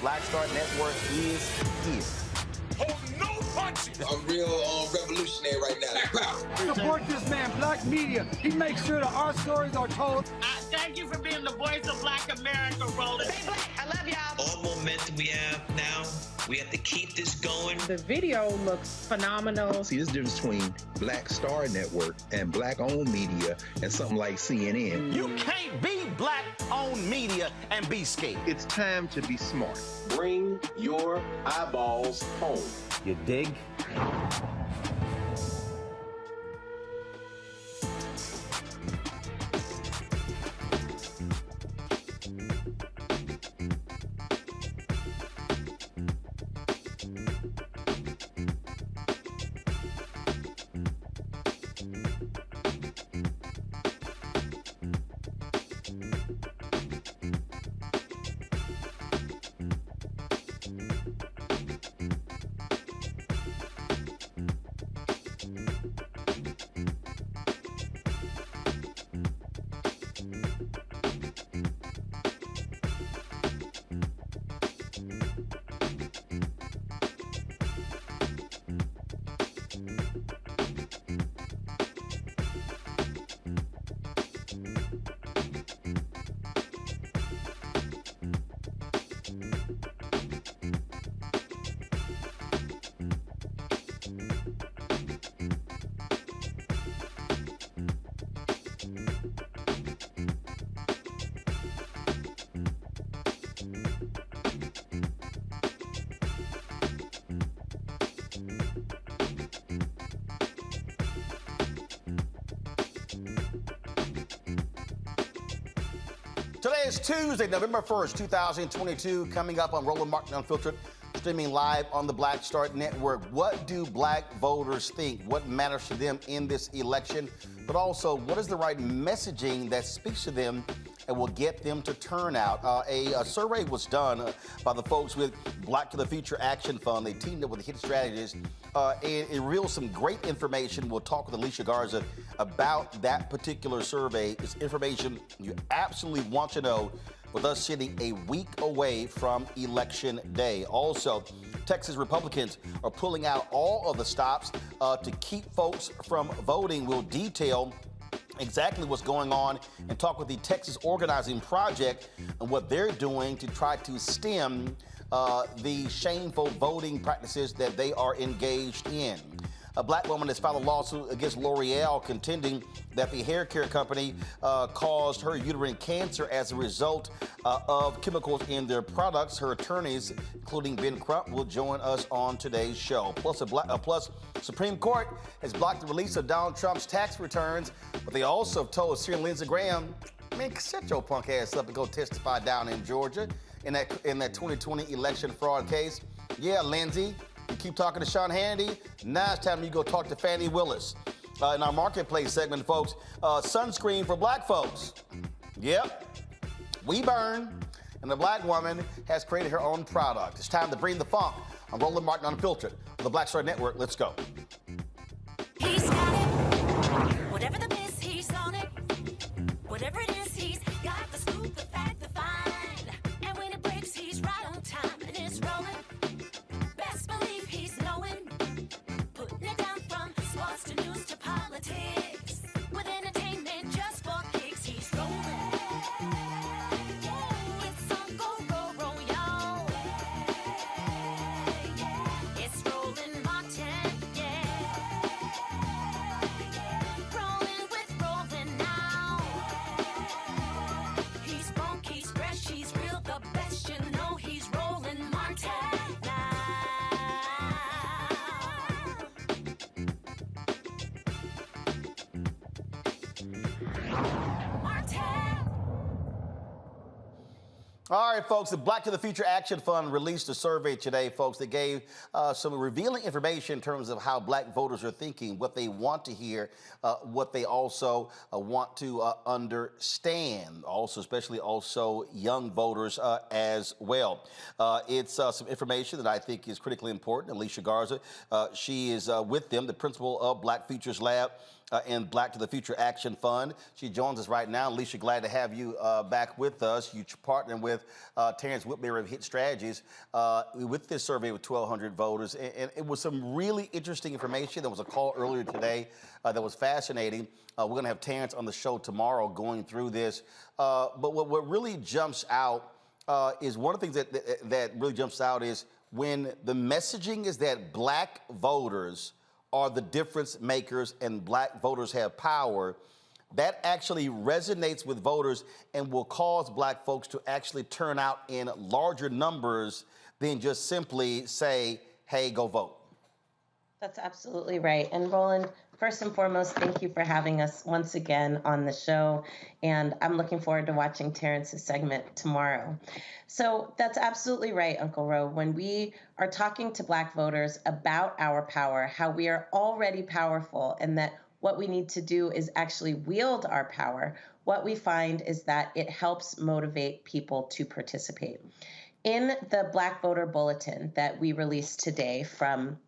Black Star Network is here. Hold no punches! I'm real revolutionary right now. Support this man, Black Media. He makes sure that our stories are told. Thank you for being the voice of Black America, Roland. Stay black. I love y'all. All momentum we have now, we have to keep this going. The video looks phenomenal. See, there's a difference between Black Star Network and Black-owned media and something like CNN. You can't be Black-owned media and be scared. It's time to be smart. Bring your eyeballs home. You dig? Today is Tuesday, November 1st, 2022, coming up on Roland Martin Unfiltered, streaming live on the Black Star Network. What do black voters think? What matters to them in this election? But also, what is the right messaging that speaks to them and will get them to turn out? A survey was done by the folks with Black to the Future Action Fund. They teamed up with Hit Strategies. And it reveals some great information. We'll talk with Alicia Garza about that particular survey. It's information you absolutely want to know with us sitting a week away from Election Day. Also, Texas Republicans are pulling out all of the stops to keep folks from voting. We'll detail exactly what's going on and talk with the Texas Organizing Project and what they're doing to try to stem the shameful voting practices that they are engaged in. A black woman has filed a lawsuit against L'Oreal, contending that the hair care company caused her uterine cancer as a result of chemicals in their products. Her attorneys, including Ben Crump, will join us on today's show. Plus, Supreme Court has blocked the release of Donald Trump's tax returns, but they also told Senator Lindsey Graham, man, set your punk ass up and go testify down in Georgia in that 2020 election fraud case. Yeah, Lindsey. You keep talking to Sean Hannity. Now it's time you go talk to Fannie Willis. In our marketplace segment, folks, sunscreen for black folks. Yep, we burn, and the black woman has created her own product. It's time to bring the funk on Roland Martin Unfiltered on the Black Star Network. Let's go. He's got it. Whatever the biz, he's on it. Whatever it is, he's got the scoop, the fact, the find. And when it breaks, he's right on time, and it's rolling. Best believe he's knowing, putting it down from sports to news to politics. With entertainment just for kicks, he's rolling. It's on go, y'all. It's Roland Martin, rolling with Roland now. He's funky, he's fresh, he's real, the best, you know he's Roland Martin. All right, folks, the Black to the Future Action Fund released a survey today, folks, that gave some revealing information in terms of how black voters are thinking, what they want to hear, what they also want to understand, also, especially also young voters as well. It's some information that I think is critically important. Alicia Garza, she is with them, the principal of Black Futures Lab and Black to the Future Action Fund. She joins us right now. Alicia, glad to have you back with us. You partner with Terrence Whitmer of Hit Strategies with this survey with 1,200 voters. And it was some really interesting information. There was a call earlier today that was fascinating. We're going to have Terrence on the show tomorrow going through this. But what really jumps out is one of the things that really jumps out is when the messaging is that black voters are the difference makers and black voters have power, that actually resonates with voters and will cause black folks to actually turn out in larger numbers than just simply say, hey, go vote. That's absolutely right. And Roland, first and foremost, thank you for having us once again on the show. And I'm looking forward to watching Terrence's segment tomorrow. So that's absolutely right, Uncle Ro. When we are talking to black voters about our power, how we are already powerful, and that what we need to do is actually wield our power, what we find is that it helps motivate people to participate. In the Black Voter Bulletin that we released today from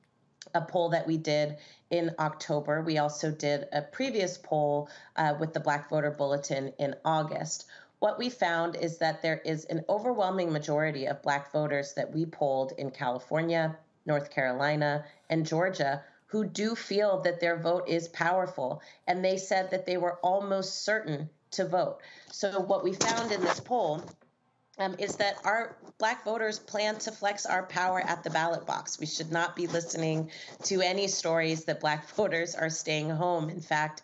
a poll that we did in October, we also did a previous poll with the Black Voter Bulletin in August. What we found is that there is an overwhelming majority of black voters that we polled in California, North Carolina, and Georgia who do feel that their vote is powerful, and they said that they were almost certain to vote. So what we found in this poll is that our black voters plan to flex our power at the ballot box. We should not be listening to any stories that black voters are staying home. In fact,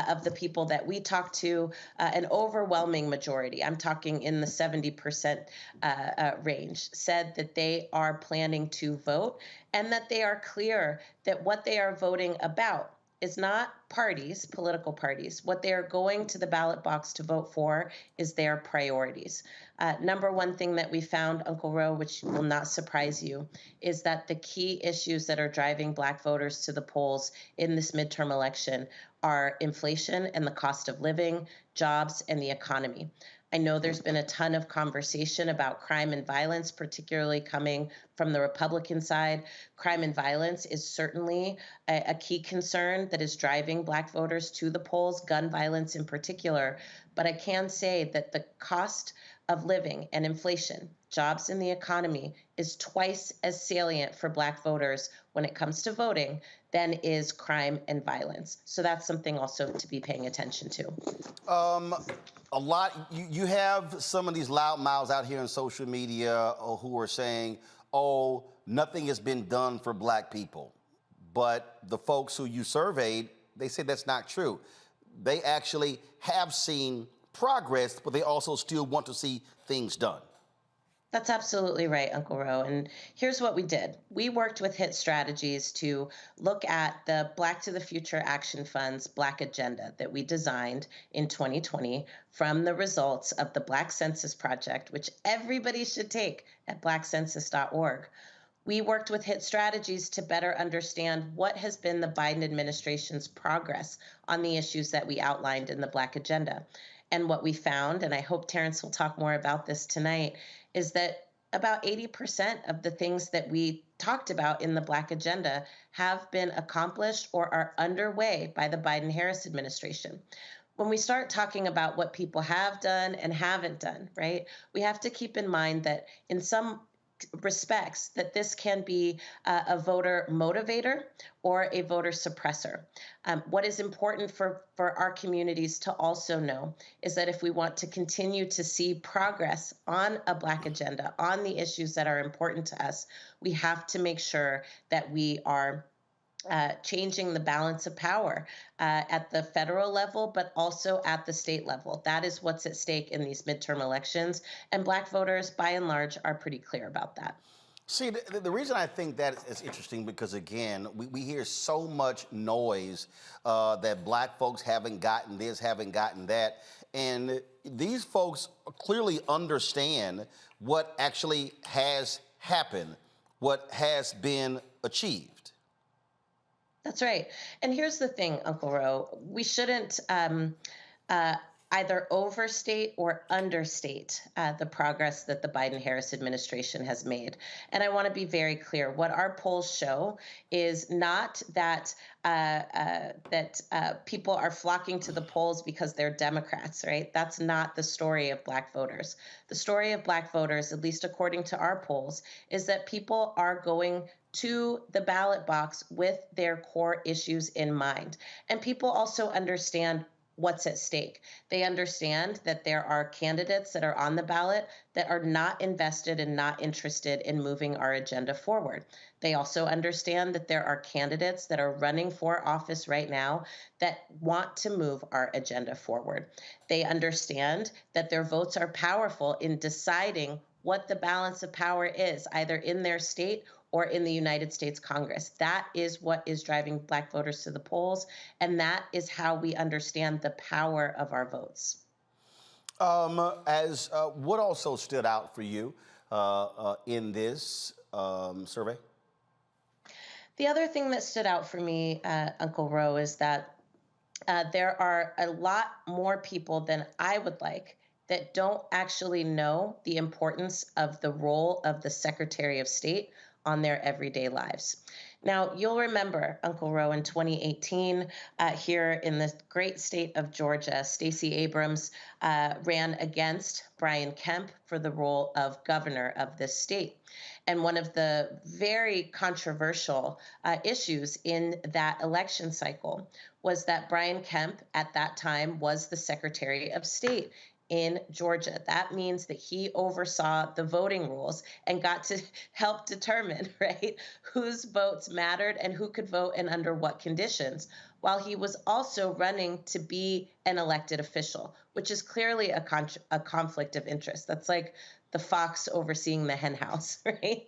of the people that we talked to, an overwhelming majority, I'm talking in the 70% range, said that they are planning to vote and that they are clear that what they are voting about is not parties, political parties. What they are going to the ballot box to vote for is their priorities. Number one thing that we found, Uncle Ro, which will not surprise you, is that the key issues that are driving Black voters to the polls in this midterm election are inflation and the cost of living, jobs, and the economy. I know there's been a ton of conversation about crime and violence, particularly coming from the Republican side. Crime and violence is certainly a key concern that is driving Black voters to the polls, gun violence in particular. But I can say that the cost of living and inflation, jobs in the economy, is twice as salient for Black voters when it comes to voting than is crime and violence. So that's something also to be paying attention to. A lot, you have some of these loud mouths out here on social media who are saying, oh, nothing has been done for Black people. But the folks who you surveyed, they say that's not true. They actually have seen progress, but they also still want to see things done. That's absolutely right, Uncle Ro. And here's what we did. We worked with HIT Strategies to look at the Black to the Future Action Fund's Black Agenda that we designed in 2020 from the results of the Black Census Project, which everybody should take at blackcensus.org. We worked with HIT Strategies to better understand what has been the Biden administration's progress on the issues that we outlined in the Black Agenda. And what we found, and I hope Terrence will talk more about this tonight, is that about 80% of the things that we talked about in the Black Agenda have been accomplished or are underway by the Biden-Harris administration. When we start talking about what people have done and haven't done, right, we have to keep in mind that in some respects that this can be a voter motivator or a voter suppressor. What is important for our communities to also know is that if we want to continue to see progress on a Black agenda, on the issues that are important to us, we have to make sure that we are changing the balance of power at the federal level, but also at the state level. That is what's at stake in these midterm elections. And Black voters, by and large, are pretty clear about that. See, the reason I think that is interesting because, again, we hear so much noise that Black folks haven't gotten this, haven't gotten that. And these folks clearly understand what actually has happened, what has been achieved. That's right. And here's the thing, Uncle Ro, we shouldn't either overstate or understate the progress that the Biden-Harris administration has made. And I want to be very clear. What our polls show is not that people are flocking to the polls because they're Democrats, right? That's not the story of Black voters. The story of Black voters, at least according to our polls, is that people are going to the ballot box with their core issues in mind. And people also understand what's at stake. They understand that there are candidates that are on the ballot that are not invested and not interested in moving our agenda forward. They also understand that there are candidates that are running for office right now that want to move our agenda forward. They understand that their votes are powerful in deciding what the balance of power is, either in their state or in the United States Congress. That is what is driving Black voters to the polls, and that is how we understand the power of our votes. What also stood out for you in this survey? The other thing that stood out for me, Uncle Ro, is that there are a lot more people than I would like that don't actually know the importance of the role of the Secretary of State on their everyday lives. Now, you'll remember, Uncle Ro, in 2018, here in the great state of Georgia, Stacey Abrams ran against Brian Kemp for the role of governor of this state. And one of the very controversial issues in that election cycle was that Brian Kemp, at that time, was the Secretary of State in Georgia. That means that he oversaw the voting rules and got to help determine, right, whose votes mattered and who could vote and under what conditions, while he was also running to be an elected official, which is clearly a conflict of interest. That's like the fox overseeing the hen house, right?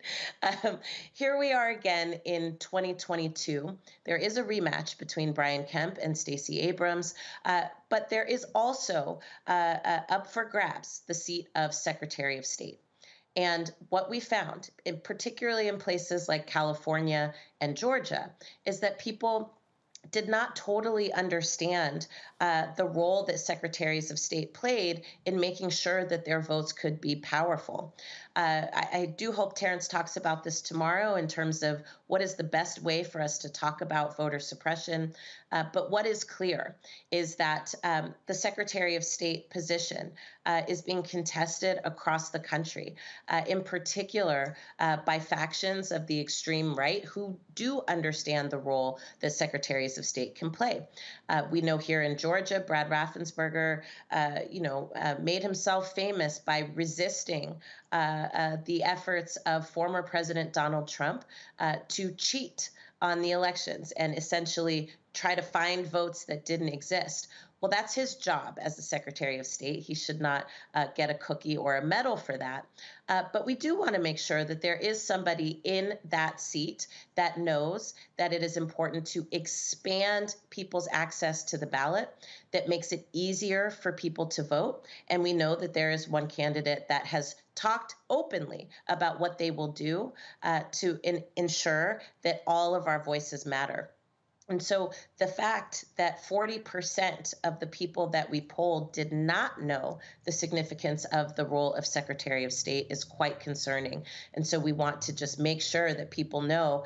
Here we are again in 2022. There is a rematch between Brian Kemp and Stacey Abrams, but there is also up for grabs the seat of Secretary of State. And what we found, particularly in places like California and Georgia, is that people did not totally understand the role that secretaries of state played in making sure that their votes could be powerful. I do hope Terrence talks about this tomorrow in terms of what is the best way for us to talk about voter suppression. But what is clear is that the Secretary of State position is being contested across the country, in particular by factions of the extreme right who do understand the role that secretaries of state can play. We know here in Georgia, Brad Raffensperger, made himself famous by resisting the efforts of former President Donald Trump to cheat on the elections and essentially try to find votes that didn't exist. Well, that's his job as the Secretary of State. He should not get a cookie or a medal for that. But we do want to make sure that there is somebody in that seat that knows that it is important to expand people's access to the ballot, that makes it easier for people to vote. And we know that there is one candidate that has talked openly about what they will do to ensure that all of our voices matter. And so the fact that 40% of the people that we polled did not know the significance of the role of Secretary of State is quite concerning. And so we want to just make sure that people know,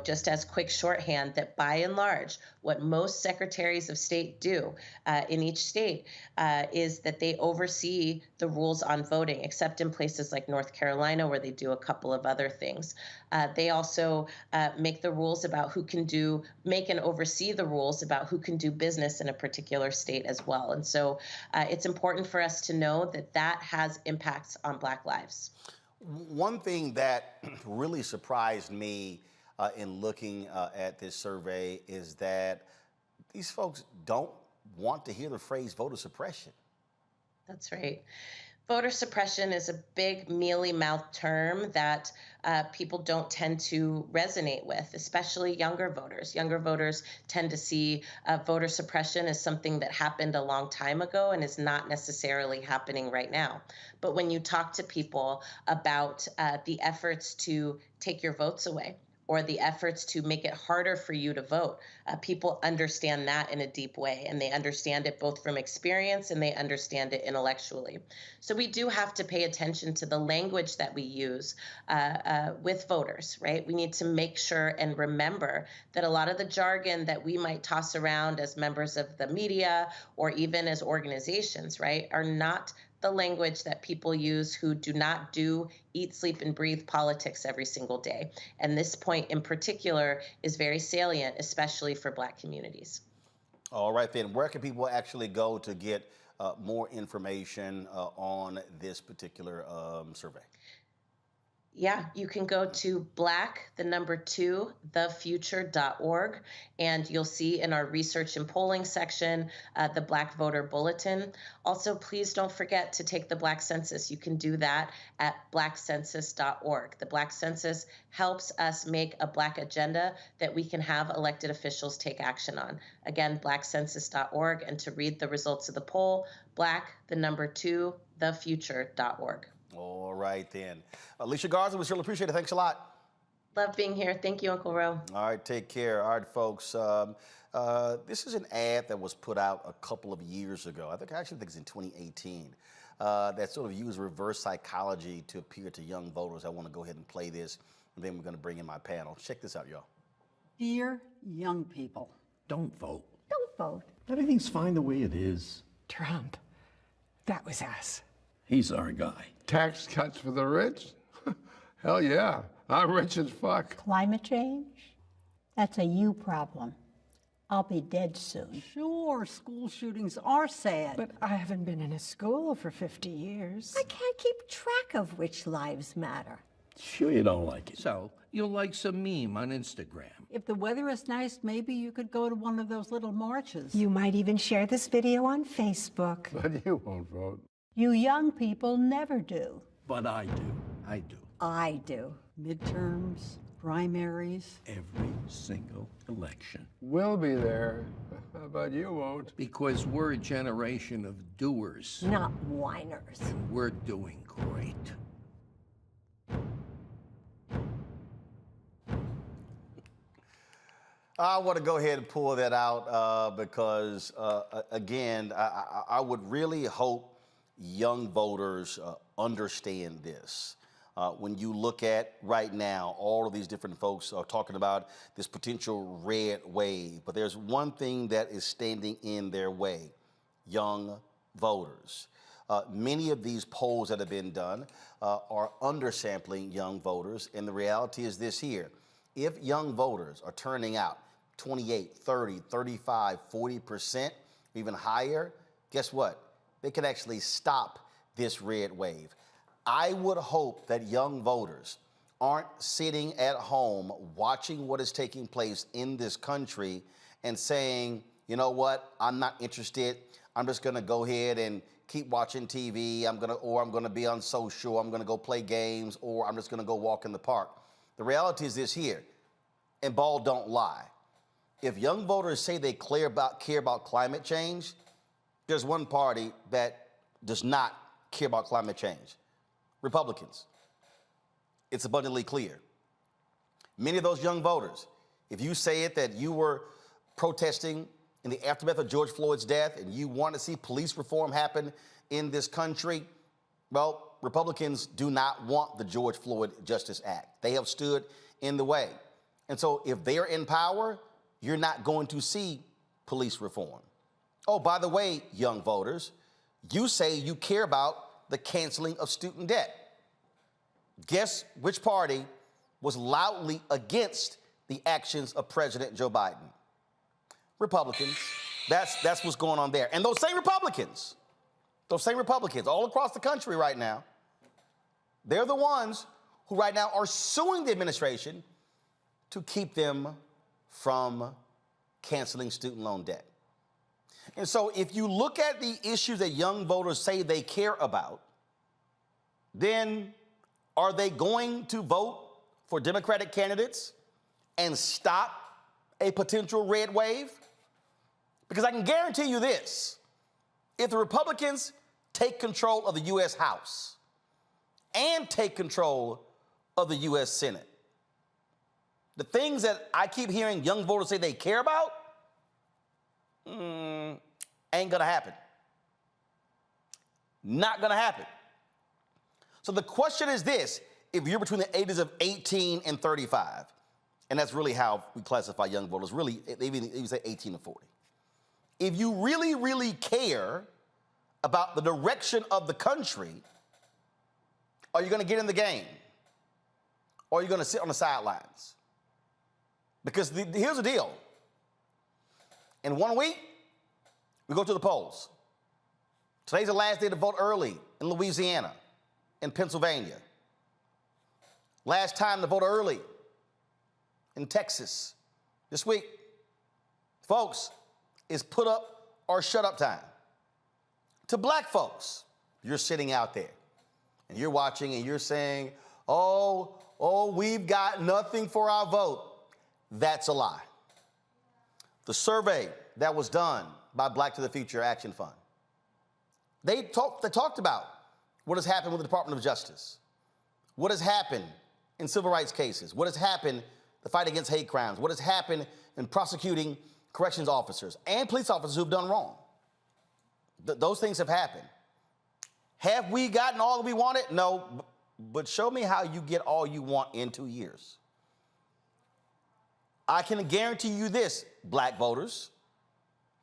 just as quick shorthand, that by and large, what most secretaries of state do in each state is that they oversee the rules on voting, except in places like North Carolina, where they do a couple of other things. They also make the rules about who can make and oversee the rules about who can do business in a particular state as well. And so it's important for us to know that that has impacts on Black lives. One thing that really surprised me in looking at this survey is that these folks don't want to hear the phrase voter suppression. That's right. Voter suppression is a big, mealy-mouthed term that people don't tend to resonate with, especially younger voters. Younger voters tend to see voter suppression as something that happened a long time ago and is not necessarily happening right now. But when you talk to people about the efforts to take your votes away, or the efforts to make it harder for you to vote, people understand that in a deep way, and they understand it both from experience and they understand it intellectually. So we do have to pay attention to the language that we use with voters, right? We need to make sure and remember that a lot of the jargon that we might toss around as members of the media or even as organizations, right, are not the language that people use who do not eat, sleep, and breathe politics every single day. And this point in particular is very salient, especially for Black communities. All right, then, where can people actually go to get more information on this particular survey? Yeah, you can go to black2thefuture.org, and you'll see in our research and polling section the Black Voter Bulletin. Also, please don't forget to take the Black Census. You can do that at blackcensus.org. The Black Census helps us make a Black agenda that we can have elected officials take action on. Again, blackcensus.org, and to read the results of the poll, black2thefuture.org. All right, then. Alicia Garza, we surely appreciate it. Thanks a lot. Love being here. Thank you, Uncle Ro. All right, take care. All right, folks. This is an ad that was put out a couple of years ago. I actually think it's in 2018. That sort of used reverse psychology to appeal to young voters. I want to go ahead and play this, and then we're going to bring in my panel. Check this out, y'all. Dear young people, don't vote. Don't vote. Everything's fine the way it is. Trump. That was us. He's our guy. Tax cuts for the rich? Hell yeah. I'm rich as fuck. Climate change? That's a you problem. I'll be dead soon. Sure, school shootings are sad. But I haven't been in a school for 50 years. I can't keep track of which lives matter. Sure you don't like it. So, you'll like some meme on Instagram. If the weather is nice, maybe you could go to one of those little marches. You might even share this video on Facebook. But you won't vote. You young people never do. But I do. I do. I do. Midterms, primaries. Every single election. We'll be there, but you won't. Because we're a generation of doers. Not whiners. And we're doing great. I want to go ahead and pull that out because, again, I would really hope young voters understand this. When you look at right now, all of these different folks are talking about this potential red wave, but there's one thing that is standing in their way: young voters. Many of these polls that have been done are undersampling young voters, and the reality is this here. If young voters are turning out 28, 30, 35, 40%, even higher, guess what? They can actually stop this red wave. I would hope that young voters aren't sitting at home watching what is taking place in this country and saying, you know what, I'm not interested. I'm just gonna go ahead and keep watching TV. I'm gonna be on social. I'm gonna go play games, or I'm just gonna go walk in the park. The reality is this here, and ball don't lie. If young voters say they care about climate change, there's one party that does not care about climate change: Republicans. It's abundantly clear. Many of those young voters, if you say it that you were protesting in the aftermath of George Floyd's death and you want to see police reform happen in this country, well, Republicans do not want the George Floyd Justice Act. They have stood in the way. And so if they're in power, you're not going to see police reform. Oh, by the way, young voters, you say you care about the canceling of student debt. Guess which party was loudly against the actions of President Joe Biden? Republicans. That's what's going on there. And those same Republicans all across the country right now, they're the ones who right now are suing the administration to keep them from canceling student loan debt. And so if you look at the issues that young voters say they care about, then are they going to vote for Democratic candidates and stop a potential red wave? Because I can guarantee you this: if the Republicans take control of the U.S. House and take control of the U.S. Senate, the things that I keep hearing young voters say they care about, ain't gonna happen. Not gonna happen. So the question is this: if you're between the ages of 18 and 35, and that's really how we classify young voters, really, they even say 18 to 40. If you really, really care about the direction of the country, are you gonna get in the game? Or are you gonna sit on the sidelines? Because here's the deal. In 1 week, we go to the polls. Today's the last day to vote early in Louisiana, in Pennsylvania. Last time to vote early in Texas this week. Folks, it's put up or shut up time. To black folks, you're sitting out there and you're watching and you're saying, oh, we've got nothing for our vote. That's a lie. The survey that was done by Black to the Future Action Fund, they talked about what has happened with the Department of Justice, what has happened in civil rights cases, what has happened, the fight against hate crimes, what has happened in prosecuting corrections officers and police officers who've done wrong. Those things have happened. Have we gotten all that we wanted? No, but show me how you get all you want in 2 years. I can guarantee you this, black voters,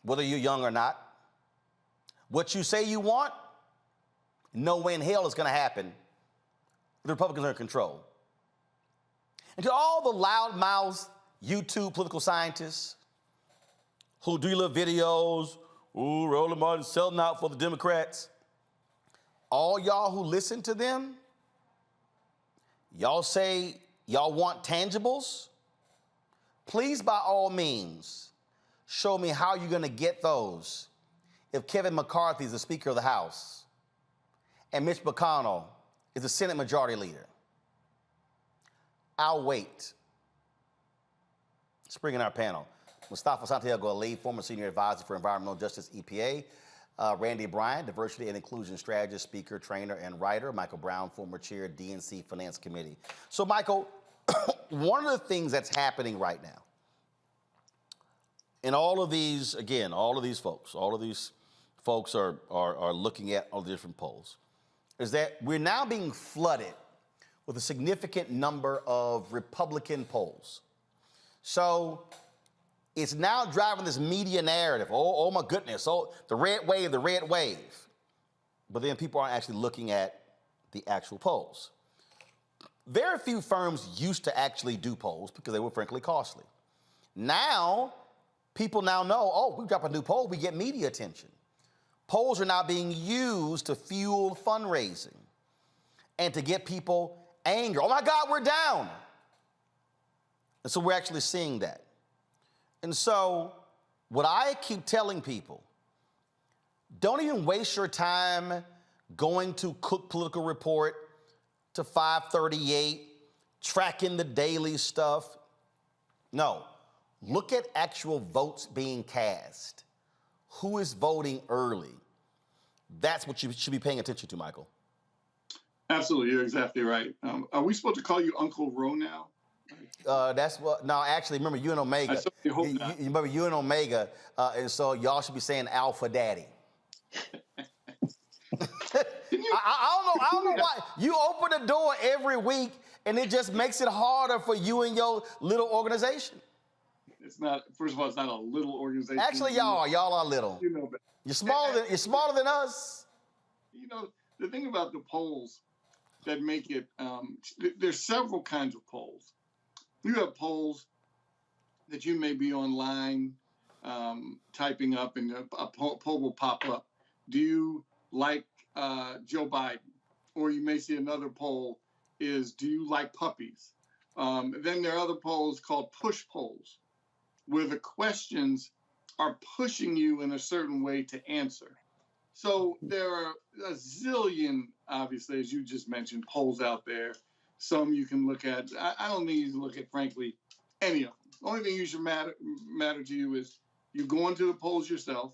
whether you're young or not, what you say you want, no way in hell is going to happen. The Republicans are in control. And to all the loudmouth YouTube political scientists who do little videos, ooh, Roland Martin selling out for the Democrats, all y'all who listen to them, y'all say y'all want tangibles. Please, by all means, show me how you're going to get those if Kevin McCarthy is the Speaker of the House and Mitch McConnell is the Senate Majority Leader. I'll wait. Let's bring in our panel. Mustafa Santiago Ali, former Senior Advisor for Environmental Justice, EPA. Randy Bryant, Diversity and Inclusion Strategist, Speaker, Trainer, and Writer. Michael Brown, former Chair, DNC Finance Committee. So, Michael, one of the things that's happening right now, and all of these folks are looking at all the different polls, is that we're now being flooded with a significant number of Republican polls. So it's now driving this media narrative. Oh my goodness, the red wave, the red wave. But then people aren't actually looking at the actual polls. Very few firms used to actually do polls because they were frankly costly. Now, people now know, oh, we drop a new poll, we get media attention. Polls are now being used to fuel fundraising and to get people angry. Oh my God, we're down. And so we're actually seeing that. And so what I keep telling people, don't even waste your time going to Cook Political Report, to 538, tracking the daily stuff. No, look at actual votes being cast. Who is voting early? That's what you should be paying attention to, Michael. Absolutely, you're exactly right. Are we supposed to call you Uncle Ro now? That's what. No, actually, remember you and Omega. You remember you and Omega, and so y'all should be saying Alpha Daddy. I don't know why you open the door every week, and it just makes it harder for you and your little organization. It's not. First of all, it's not a little organization. Actually, y'all are little. You know better. You're smaller than us. You know, the thing about the polls that make it, there's several kinds of polls. You have polls that you may be online typing up, and a poll will pop up. Do you like Joe Biden? Or you may see another poll is, do you like puppies? Then there are other polls called push polls, where the questions are pushing you in a certain way to answer. So there are a zillion, obviously, as you just mentioned, polls out there. Some you can look at. I don't think you can look at, frankly, any of them. The only thing you should matter to you is you go into the polls yourself,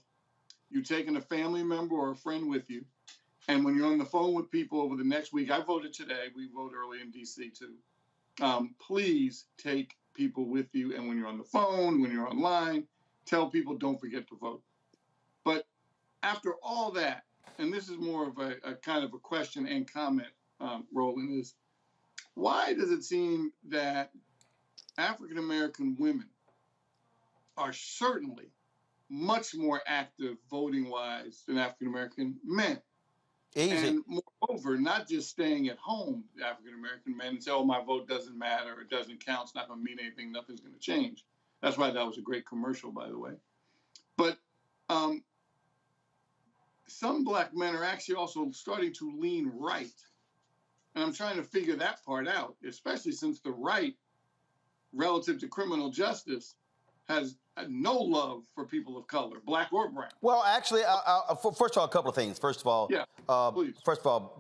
you taking a family member or a friend with you, and when you're on the phone with people over the next week, I voted today, we vote early in DC too, please take people with you, and when you're on the phone, when you're online, tell people don't forget to vote. But after all that, and this is more of a kind of a question and comment, Roland, is why does it seem that African-American women are certainly much more active voting-wise than African-American men? Easy. And moreover, not just staying at home, African-American men, and say, oh, my vote doesn't matter, it doesn't count, it's not going to mean anything, nothing's going to change. That's why that was a great commercial, by the way. But some black men are actually also starting to lean right. And I'm trying to figure that part out, especially since the right, relative to criminal justice, has no love for people of color, black or brown. Well, actually, first of all, a couple of things. First of all,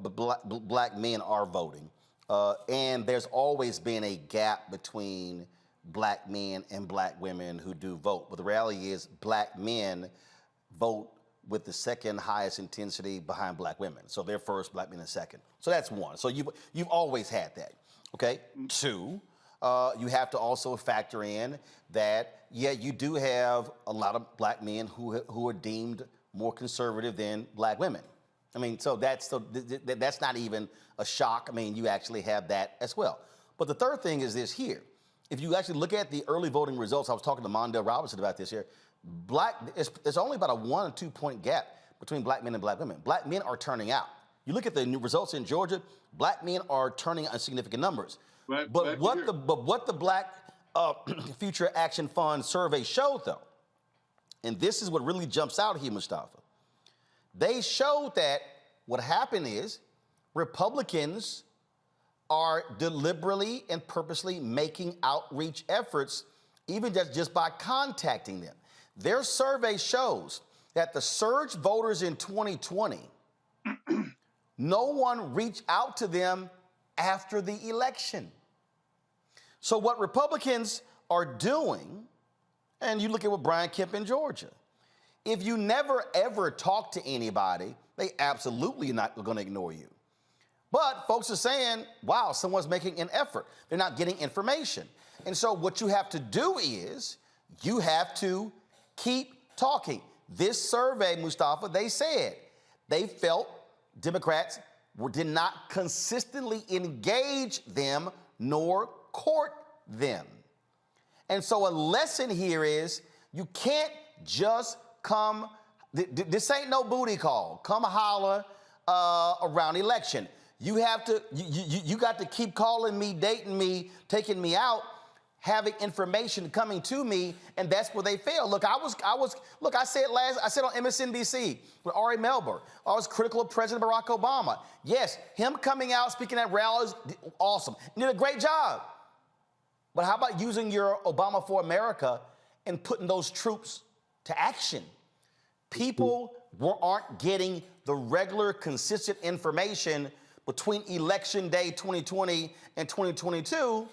black men are voting. And there's always been a gap between black men and black women who do vote. But the reality is black men vote with the second highest intensity behind black women. So they're first, black men are second. So that's one. So you've always had that, okay? Two, you have to also factor in that, yeah, you do have a lot of black men who are deemed more conservative than black women. I mean, so that's not even a shock. I mean, you actually have that as well. But the third thing is this here. If you actually look at the early voting results, I was talking to Mondale Robinson about this here, it's only about a 1 or 2 point gap between black men and black women. Black men are turning out. You look at the new results in Georgia, black men are turning out in significant numbers. But what the Black Future Action Fund survey showed, though, and this is what really jumps out here, Mustafa, they showed that what happened is Republicans are deliberately and purposely making outreach efforts, even just by contacting them. Their survey shows that the surge voters in 2020 No one reached out to them after the election. So what Republicans are doing, and you look at what Brian Kemp in Georgia, if you never ever talk to anybody, they absolutely are not going to ignore you. But folks are saying, wow, someone's making an effort. They're not getting information. And so what you have to do is you have to keep talking. This survey, Mustafa, they said they felt Democrats did not consistently engage them nor court them. And so a lesson here is you can't just come, this ain't no booty call, come holler around election. You have to, you got to keep calling me, dating me, taking me out, having information coming to me, and that's where they fail. Look, I said on MSNBC with Ari Melber, I was critical of President Barack Obama. Yes, him coming out, speaking at rallies, awesome. Did a great job. But how about using your Obama for America and putting those troops to action? People aren't getting the regular, consistent information between Election Day 2020 and 2022,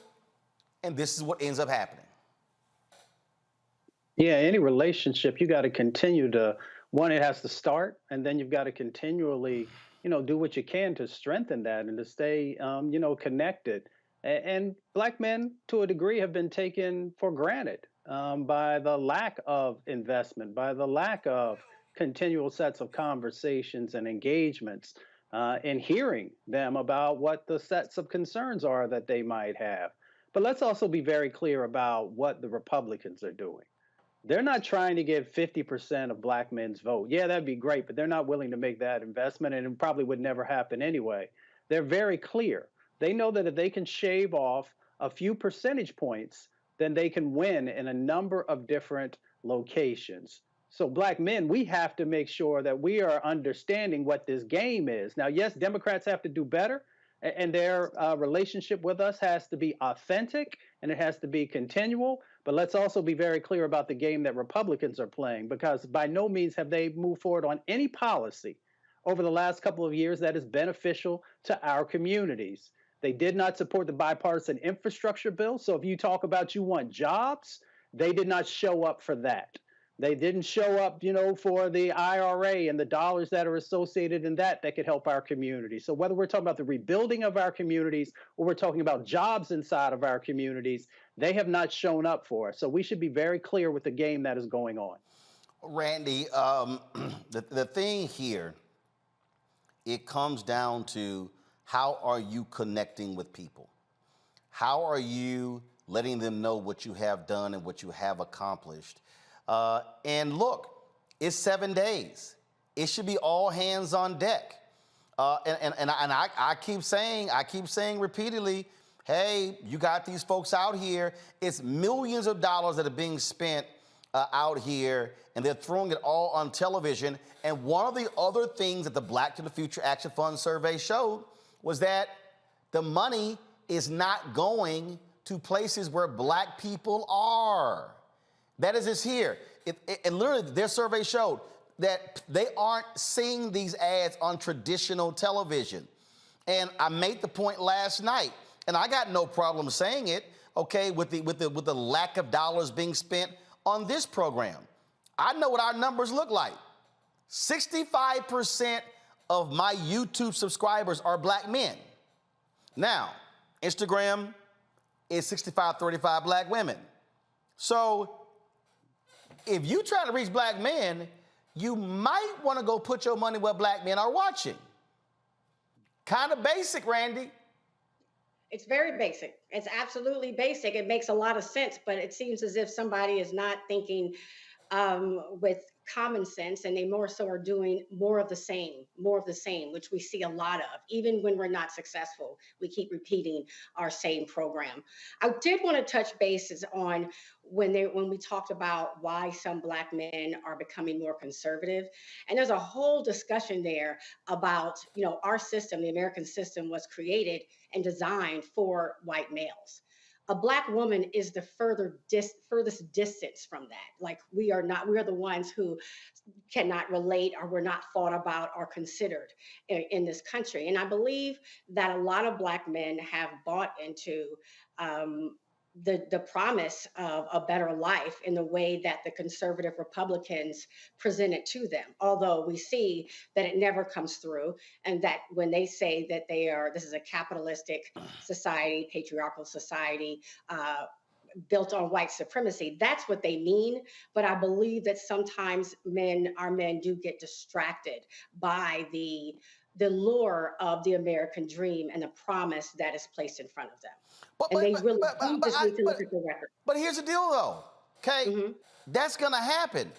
and this is what ends up happening. Yeah, any relationship, you got to continue to, one, it has to start, and then you've got to continually, do what you can to strengthen that and to stay, connected. And Black men, to a degree, have been taken for granted by the lack of investment, by the lack of continual sets of conversations and engagements, and hearing them about what the sets of concerns are that they might have. But let's also be very clear about what the Republicans are doing. They're not trying to get 50% of Black men's vote. Yeah, that'd be great, but they're not willing to make that investment, and it probably would never happen anyway. They're very clear. They know that if they can shave off a few percentage points, then they can win in a number of different locations. So Black men, we have to make sure that we are understanding what this game is. Now, yes, Democrats have to do better, and their relationship with us has to be authentic and it has to be continual. But let's also be very clear about the game that Republicans are playing, because by no means have they moved forward on any policy over the last couple of years that is beneficial to our communities. They did not support the bipartisan infrastructure bill. So if you talk about you want jobs, they did not show up for that. They didn't show up, for the IRA and the dollars that are associated in that could help our community. So whether we're talking about the rebuilding of our communities or we're talking about jobs inside of our communities, they have not shown up for us. So we should be very clear with the game that is going on. Randy, the thing here, it comes down to how are you connecting with people? How are you letting them know what you have done and what you have accomplished? And look, it's 7 days. It should be all hands on deck. And I keep saying repeatedly, hey, you got these folks out here. It's millions of dollars that are being spent out here, and they're throwing it all on television. And one of the other things that the Black to the Future Action Fund survey showed was that the money is not going to places where Black people are. That is this here. And literally, their survey showed that they aren't seeing these ads on traditional television. And I made the point last night, and I got no problem saying it, okay, with the lack of dollars being spent on this program. I know what our numbers look like. 65% of my YouTube subscribers are Black men. Now, Instagram is 65-35 Black women. So if you try to reach Black men, you might want to go put your money where Black men are watching. Kind of basic, Randy. It's very basic. It's absolutely basic. It makes a lot of sense, but it seems as if somebody is not thinking with common sense, and they more so are doing more of the same, which we see a lot of. Even when we're not successful, we keep repeating our same program. I did want to touch bases on when we talked about why some Black men are becoming more conservative. And there's a whole discussion there about, our system, the American system, was created and designed for white males. a Black woman is the furthest distance from that. Like we are the ones who cannot relate or were not thought about or considered in this country. And I believe that a lot of Black men have bought into the promise of a better life in the way that the conservative Republicans present it to them. Although we see that it never comes through, and that when they say that this is a capitalistic society, patriarchal society, built on white supremacy, that's what they mean. But I believe that sometimes our men do get distracted by the lure of the American dream and the promise that is placed in front of them. They really just need to look at the record. But here's the deal, though. Okay, that's gonna happen.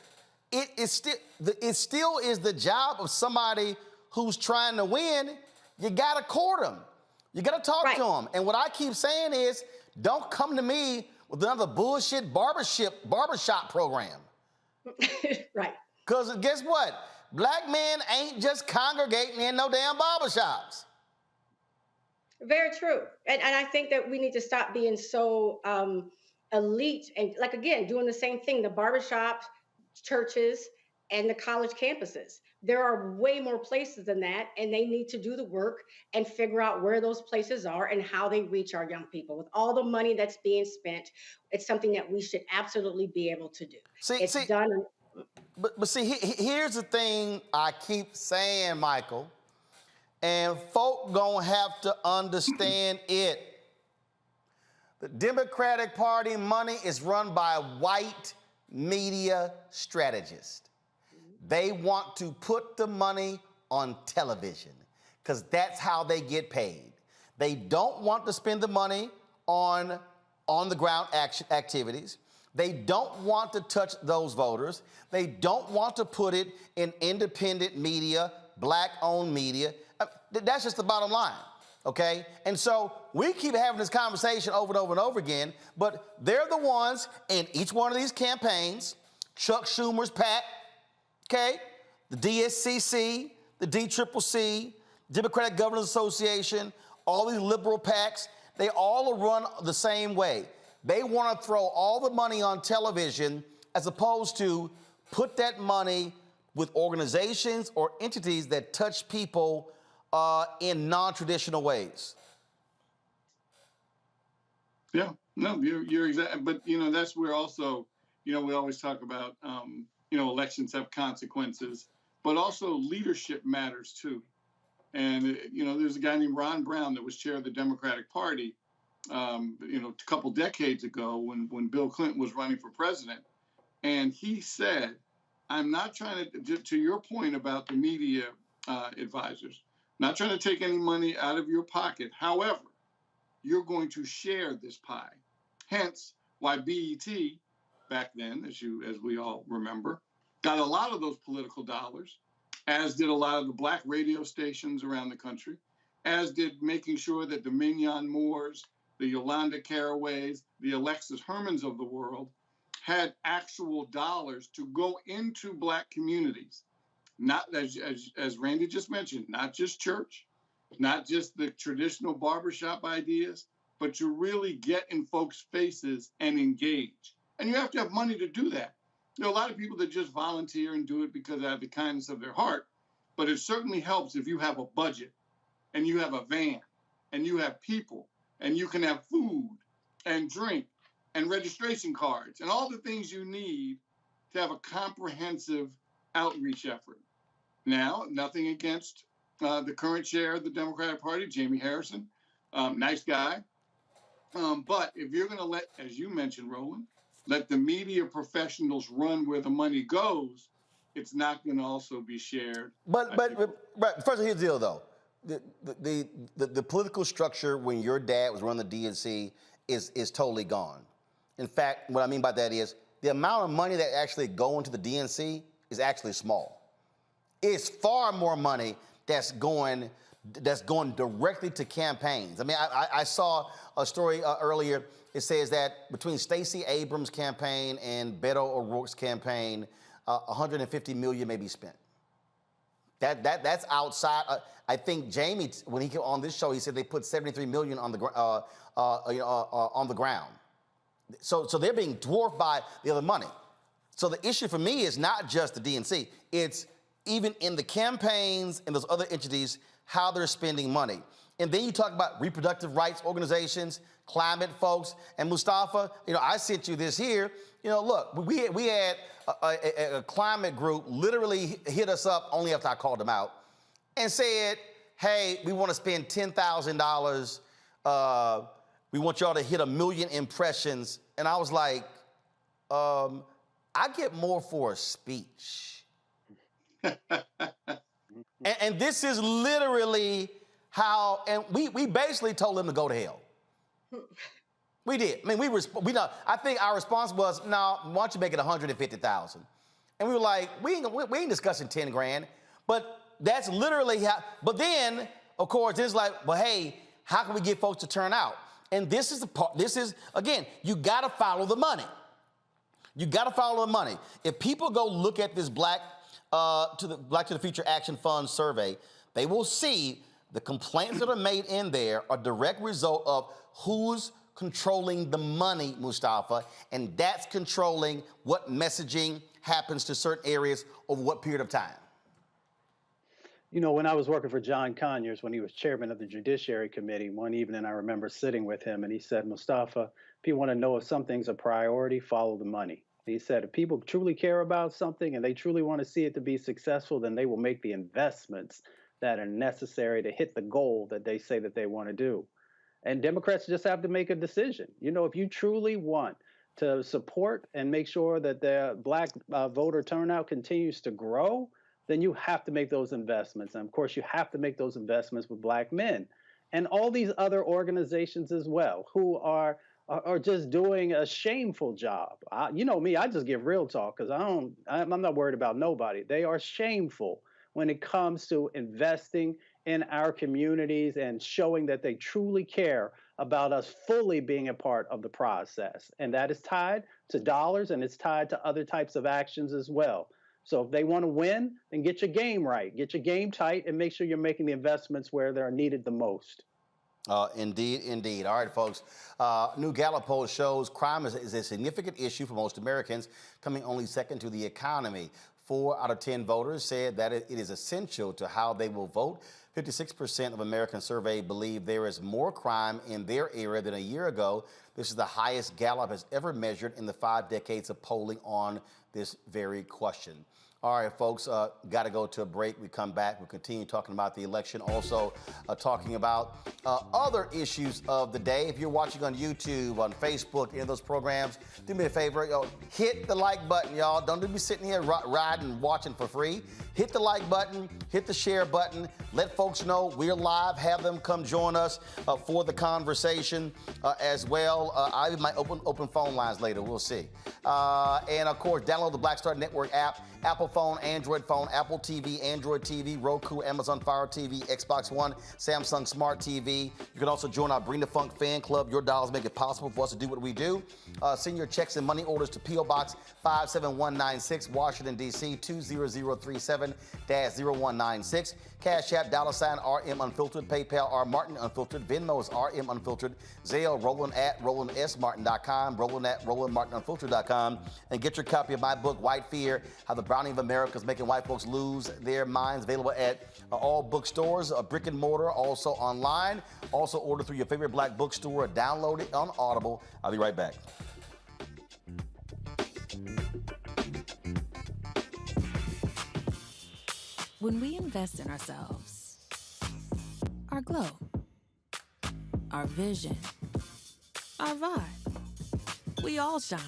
It still is the job of somebody who's trying to win. You gotta court them. You gotta talk to them. And what I keep saying is, don't come to me with another bullshit barbershop program. Right. Because guess what? Black men ain't just congregating in no damn barbershops. Very true. And I think that we need to stop being so elite and, like, again, doing the same thing, the barbershops, churches, and the college campuses. There are way more places than that, and they need to do the work and figure out where those places are and how they reach our young people. With all the money that's being spent, it's something that we should absolutely be able to do. It's done. But see, here's the thing I keep saying, Michael, and folk gonna have to understand it. The Democratic Party money is run by white media strategists. They want to put the money on television because that's how they get paid. They don't want to spend the money on the ground activities. They don't want to touch those voters. They don't want to put it in independent media, Black-owned media. That's just the bottom line, okay? And so we keep having this conversation over and over and over again, but they're the ones in each one of these campaigns, Chuck Schumer's PAC, okay, the DSCC, the DCCC, Democratic Governors Association, all these liberal PACs, they all run the same way. They want to throw all the money on television as opposed to put that money with organizations or entities that touch people in non-traditional ways. Yeah, no, you're exactly. But that's where also, we always talk about, elections have consequences, but also leadership matters too. And there's a guy named Ron Brown that was chair of the Democratic Party, a couple decades ago when Bill Clinton was running for president, and he said, "I'm not trying to your point about the media advisors, not trying to take any money out of your pocket. However, you're going to share this pie." Hence why BET back then, as we all remember, got a lot of those political dollars, as did a lot of the Black radio stations around the country, as did making sure that the Mignon Moores, the Yolanda Caraways, the Alexis Hermans of the world had actual dollars to go into Black communities. Not, as Randy just mentioned, not just church, not just the traditional barbershop ideas, but to really get in folks' faces and engage. And you have to have money to do that. There are a lot of people that just volunteer and do it because they have the kindness of their heart, but it certainly helps if you have a budget and you have a van and you have people and you can have food and drink and registration cards and all the things you need to have a comprehensive outreach effort. Now, nothing against the current chair of the Democratic Party, Jamie Harrison, nice guy. But if you're going to let, as you mentioned, Roland, let the media professionals run where the money goes, it's not going to also be shared. But first, here's the deal, though. The political structure when your dad was running the DNC is totally gone. In fact, what I mean by that is the amount of money that actually go into the DNC is actually small. It's far more money that's going directly to campaigns. I mean, I saw a story earlier. It says that between Stacey Abrams' campaign and Beto O'Rourke's campaign, $150 million may be spent. That's outside. I think Jamie, when he came on this show, he said they put $73 million on the ground. So they're being dwarfed by the other money. So the issue for me is not just the DNC. It's even in the campaigns and those other entities, how they're spending money. And then you talk about reproductive rights organizations, climate folks, and Mustafa, I sent you this here. Look, we had a climate group literally hit us up only after I called them out and said, hey, we want to spend $10,000. We want y'all to hit 1 million impressions. And I was like, I get more for a speech. and this is literally how, and we basically told them to go to hell. We did. I mean, I think our response was, no, why don't you make it 150,000? And we were like, we ain't discussing 10 grand. But that's literally how, but then, of course, it's like, well, hey, how can we get folks to turn out? And this is the part, again, you gotta follow the money. You gotta follow the money. If people go look at this Black to the Future Action Fund survey, they will see the complaints that are made in there are a direct result of who's controlling the money, Mustafa, and that's controlling what messaging happens to certain areas over what period of time. When I was working for John Conyers, when he was chairman of the Judiciary Committee, one evening I remember sitting with him and he said, Mustafa, if you want to know if something's a priority, follow the money. He said, if people truly care about something and they truly want to see it to be successful, then they will make the investments that are necessary to hit the goal that they say that they want to do. And Democrats just have to make a decision. If you truly want to support and make sure that the Black voter turnout continues to grow, then you have to make those investments. And of course, you have to make those investments with Black men and all these other organizations as well, who are just doing a shameful job. You know me, I just give real talk because I'm not worried about nobody. They are shameful when it comes to investing in our communities and showing that they truly care about us fully being a part of the process. And that is tied to dollars and it's tied to other types of actions as well. So if they want to win, then get your game right, get your game tight, and make sure you're making the investments where they're needed the most. Indeed, indeed. All right, folks. New Gallup poll shows crime is a significant issue for most Americans, coming only second to the economy. 4 out of 10 voters said that it is essential to how they will vote. 56% of Americans surveyed believe there is more crime in their area than a year ago. This is the highest Gallup has ever measured in the 5 decades of polling on this very question. All right, folks, got to go to a break. We come back. We'll continue talking about the election, also talking about other issues of the day. If you're watching on YouTube, on Facebook, any of those programs, do me a favor, hit the like button, y'all. Don't be sitting here riding, watching for free. Hit the like button, hit the share button. Let folks know we're live. Have them come join us for the conversation as well. I might open phone lines later. We'll see. And, of course, download the Black Star Network app. Apple phone, Android phone, Apple TV, Android TV, Roku, Amazon Fire TV, Xbox One, Samsung Smart TV. You can also join our Bring the Funk fan club. Your dollars make it possible for us to do what we do. Send your checks and money orders to P.O. Box 57196, Washington, D.C. 20037-0196. Cash App, $RM Unfiltered, PayPal, R Martin Unfiltered, Venmo's RM Unfiltered, Zelle, Roland at RolandSMartin.com, Roland at RolandMartinUnfiltered.com, and get your copy of my book, White Fear, How the Browning of America is Making White Folks Lose Their Minds, available at all bookstores, brick and mortar, also online. Also order through your favorite Black bookstore or download it on Audible. I'll be right back. When we invest in ourselves, our glow, our vision, our vibe, we all shine.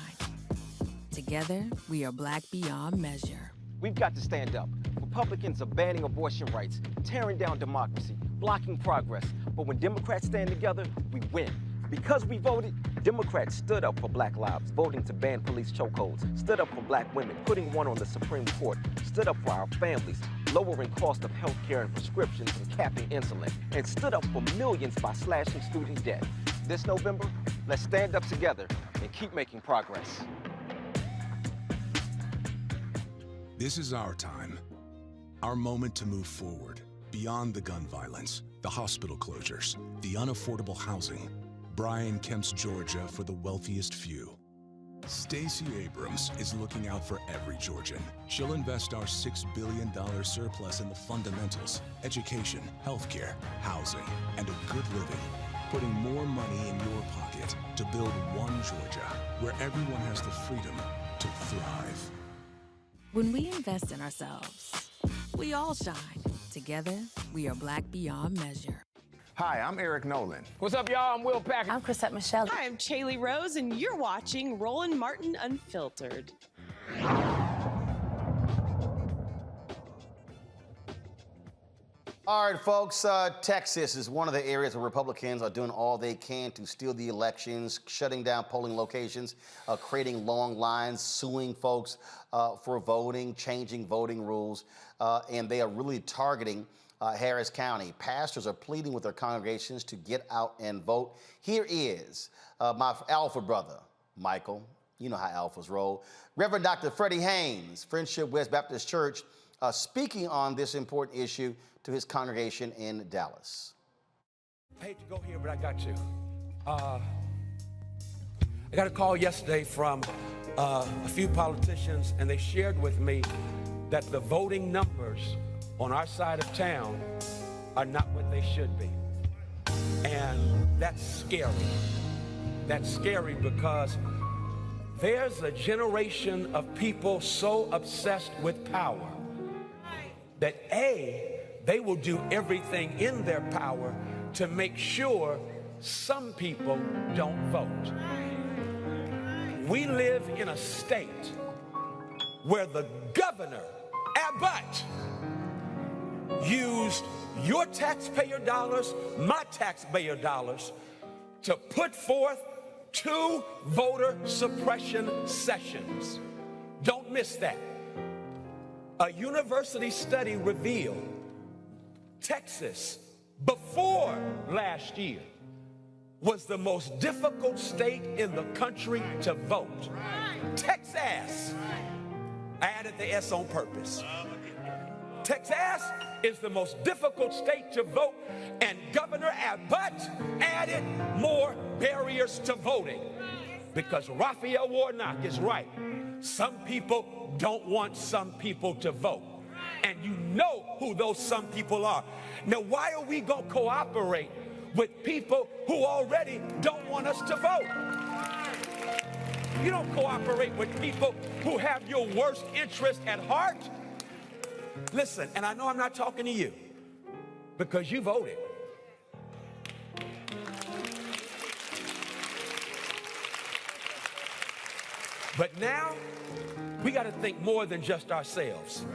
Together, we are Black beyond measure. We've got to stand up. Republicans are banning abortion rights, tearing down democracy, blocking progress. But when Democrats stand together, we win. Because we voted, Democrats stood up for Black lives, voting to ban police chokeholds, stood up for Black women, putting one on the Supreme Court, stood up for our families, lowering cost of health care and prescriptions and capping insulin, and stood up for millions by slashing student debt. This November, let's stand up together and keep making progress. This is our time. Our moment to move forward, beyond the gun violence, the hospital closures, the unaffordable housing. Brian Kemp's Georgia for the wealthiest few. Stacey Abrams is looking out for every Georgian. She'll invest our $6 billion surplus in the fundamentals, education, healthcare, housing, and a good living, putting more money in your pocket to build one Georgia where everyone has the freedom to thrive. When we invest in ourselves, we all shine. Together, we are Black beyond measure. Hi, I'm Eric Nolan. What's up, y'all? I'm Will Packer. I'm Chrisette Michelle. Hi, I'm Chaley Rose, and you're watching Roland Martin Unfiltered. All right, folks, Texas is one of the areas where Republicans are doing all they can to steal the elections, shutting down polling locations, creating long lines, suing folks for voting, changing voting rules, and they are really targeting Harris County. Pastors are pleading with their congregations to get out and vote. Here is my alpha brother, Michael. You know how alphas roll. Reverend Dr. Freddie Haynes, Friendship West Baptist Church, speaking on this important issue to his congregation in Dallas. I hate to go here, but I got to. I got a call yesterday from a few politicians, and they shared with me that the voting numbers on our side of town are not what they should be. And that's scary. That's scary because there's a generation of people so obsessed with power that they will do everything in their power to make sure some people don't vote. We live in a state where the governor, Abbott, used your taxpayer dollars, my taxpayer dollars, to put forth 2 voter suppression sessions. Don't miss that. A university study revealed Texas, before last year, was the most difficult state in the country to vote. Texas. I added the S on purpose. Texas is the most difficult state to vote, and Governor Abbott added more barriers to voting because Raphael Warnock is right. Some people don't want some people to vote, and you know who those some people are. Now, why are we going to cooperate with people who already don't want us to vote? You don't cooperate with people who have your worst interest at heart. Listen, and I know I'm not talking to you because you voted. But now we got to think more than just ourselves.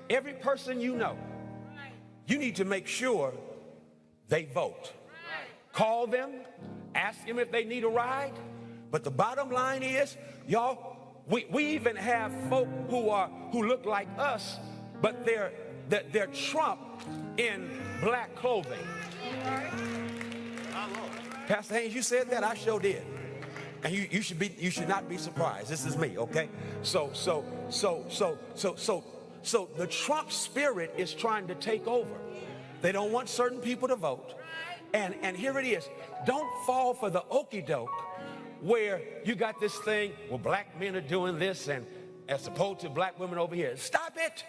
Every person you know, you need to make sure they vote. Call them, ask them if they need a ride. But the bottom line is, y'all, we even have folk who look like us, but they're Trump in black clothing. Pastor Haynes, you said that? I sure did. And you should not be surprised. This is me, okay? So the Trump spirit is trying to take over. They don't want certain people to vote. And here it is. Don't fall for the okie doke where you got this thing, well, black men are doing this and as opposed to black women over here. Stop it.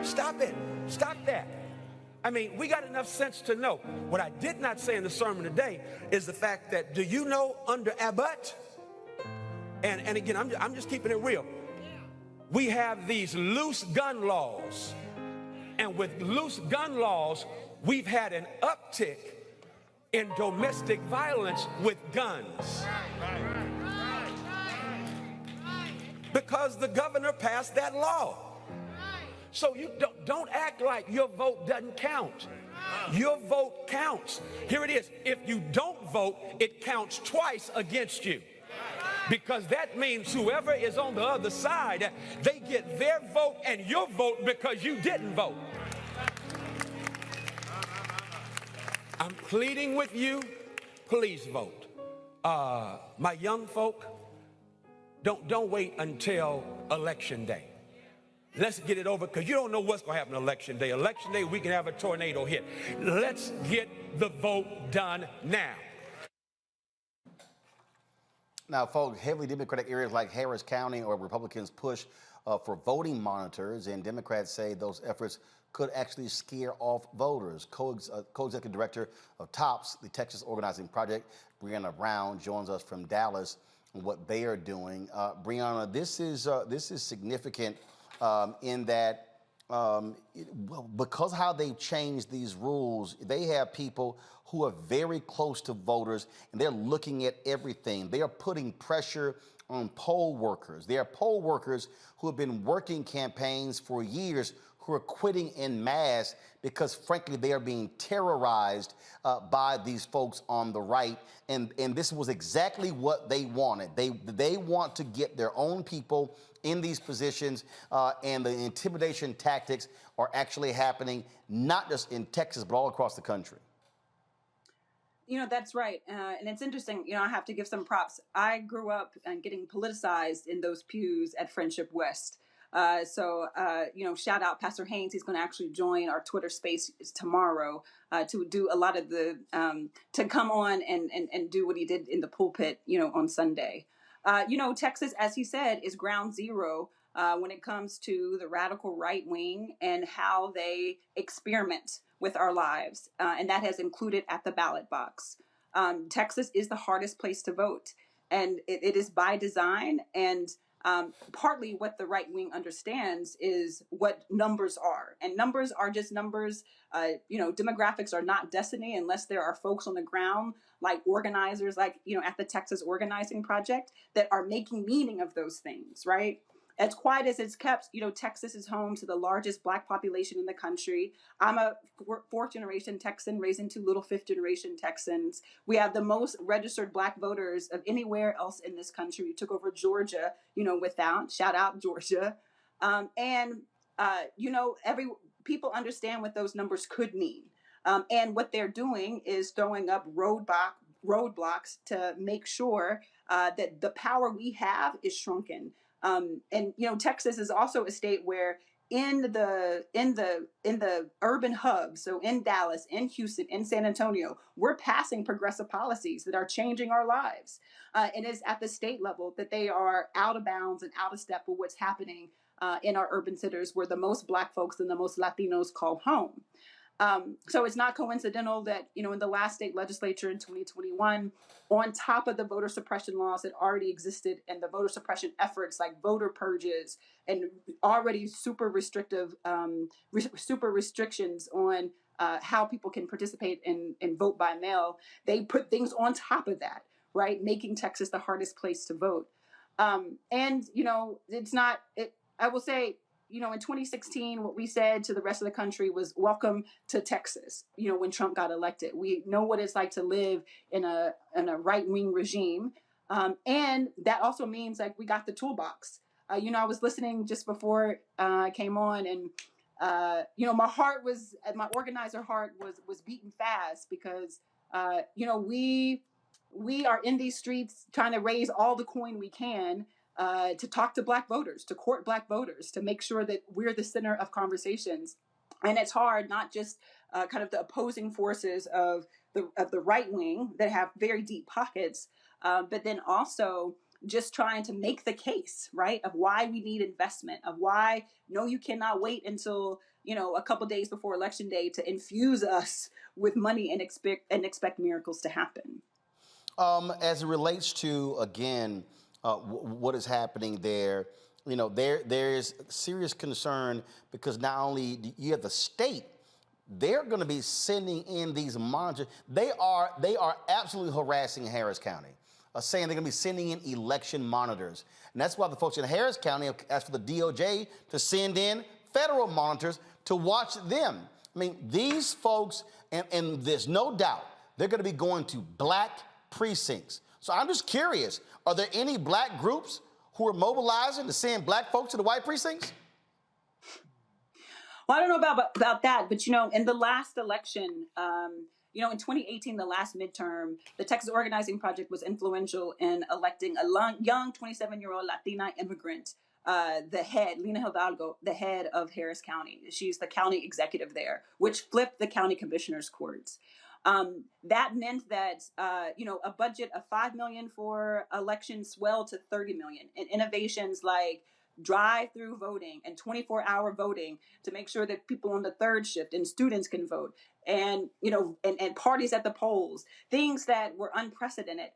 Stop it. Stop that. I mean, we got enough sense to know. What I did not say in the sermon today is the fact that, do you know under Abbott, and again, I'm just keeping it real, we have these loose gun laws. And with loose gun laws, we've had an uptick in domestic violence with guns. Because the governor passed that law. So you don't act like your vote doesn't count. Your vote counts. Here it is. If you don't vote, it counts twice against you. Because that means whoever is on the other side, they get their vote and your vote because you didn't vote. I'm pleading with you, please vote. My young folk, don't wait until election day. Let's get it over, because you don't know what's going to happen on Election Day. Election Day, we can have a tornado hit. Let's get the vote done now. Now, folks, heavily Democratic areas like Harris County or Republicans push for voting monitors, and Democrats say those efforts could actually scare off voters. Co-executive director of TOPS, the Texas Organizing Project, Brianna Brown, joins us from Dallas on what they are doing. Brianna, this is significant in that because how they've changed these rules, they have people who are very close to voters, and they're looking at everything. They are putting pressure on poll workers. There are poll workers who have been working campaigns for years who are quitting en masse because, frankly, they are being terrorized by these folks on the right. And this was exactly what they wanted. They want to get their own people in these positions, and the intimidation tactics are actually happening not just in Texas, but all across the country. You know, that's right. And it's interesting, you know, I have to give some props. I grew up getting politicized in those pews at Friendship West. You know, shout out Pastor Haynes. He's going to actually join our Twitter space tomorrow to do a lot of the, to come on and do what he did in the pulpit, you know, on Sunday. You know, Texas, as he said, is ground zero when it comes to the radical right wing and how they experiment with our lives. And that has included at the ballot box. Texas is the hardest place to vote. And it is by design. And partly what the right wing understands is what numbers are. And numbers are just numbers. You know, demographics are not destiny unless there are folks on the ground, like organizers, like, you know, at the Texas Organizing Project, that are making meaning of those things, right? As quiet as it's kept, you know, Texas is home to the largest Black population in the country. I'm a fourth-generation Texan raised into little fifth-generation Texans. We have the most registered Black voters of anywhere else in this country. We took over Georgia, you know, shout out Georgia. You know, people understand what those numbers could mean. And what they're doing is throwing up roadblocks to make sure that the power we have is shrunken. And you know, Texas is also a state where in the urban hubs, so in Dallas, in Houston, in San Antonio, we're passing progressive policies that are changing our lives. And it's at the state level that they are out of bounds and out of step with what's happening in our urban centers, where the most Black folks and the most Latinos call home. So it's not coincidental that, you know, in the last state legislature in 2021, on top of the voter suppression laws that already existed and the voter suppression efforts like voter purges and already super restrictive, super restrictions on how people can participate and vote by mail, they put things on top of that, right? Making Texas the hardest place to vote. And, you know, I will say, you know, in 2016, what we said to the rest of the country was welcome to Texas, you know, when Trump got elected. We know what it's like to live in a right-wing regime. And that also means like we got the toolbox. You know, I was listening just before I came on, and, you know, my organizer heart was beating fast because, you know, we are in these streets trying to raise all the coin we can to talk to Black voters, to court Black voters, to make sure that we're the center of conversations. And it's hard, not just kind of the opposing forces of the right wing that have very deep pockets, but then also just trying to make the case, right, of why we need investment, of why, no, you cannot wait until, you know, a couple days before Election Day to infuse us with money and expect miracles to happen. As it relates to, again, what is happening there, you know, there is serious concern because not only do you have the state, they're going to be sending in these monitors. They are absolutely harassing Harris County, saying they're going to be sending in election monitors. And that's why the folks in Harris County have asked for the DOJ to send in federal monitors to watch them. I mean, these folks, and there's no doubt, they're going to be going to Black precincts. So I'm just curious, are there any Black groups who are mobilizing to send Black folks to the white precincts? Well, I don't know about that, but, you know, in the last election, you know, in 2018, the last midterm, the Texas Organizing Project was influential in electing a young 27-year-old Latina immigrant Lena Hidalgo, the head of Harris County. She's the county executive there, which flipped the county commissioners' courts. That meant that a budget of $5 million for elections swelled to $30 million, and innovations like drive-through voting and 24-hour voting to make sure that people on the third shift and students can vote, and parties at the polls, things that were unprecedented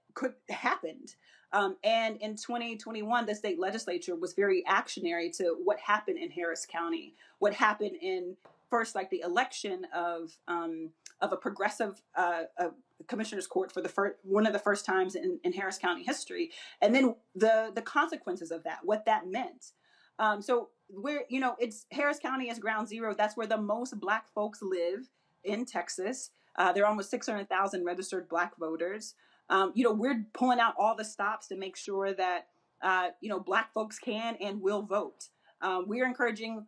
happened. And in 2021, the state legislature was very actionary to what happened in Harris County, what happened in first, like the election of a progressive commissioner's court for one of the first times in Harris County history, and then the consequences of that, what that meant. So it's Harris County is ground zero. That's where the most Black folks live in Texas. There are almost 600,000 registered Black voters. We're pulling out all the stops to make sure that Black folks can and will vote. We're encouraging.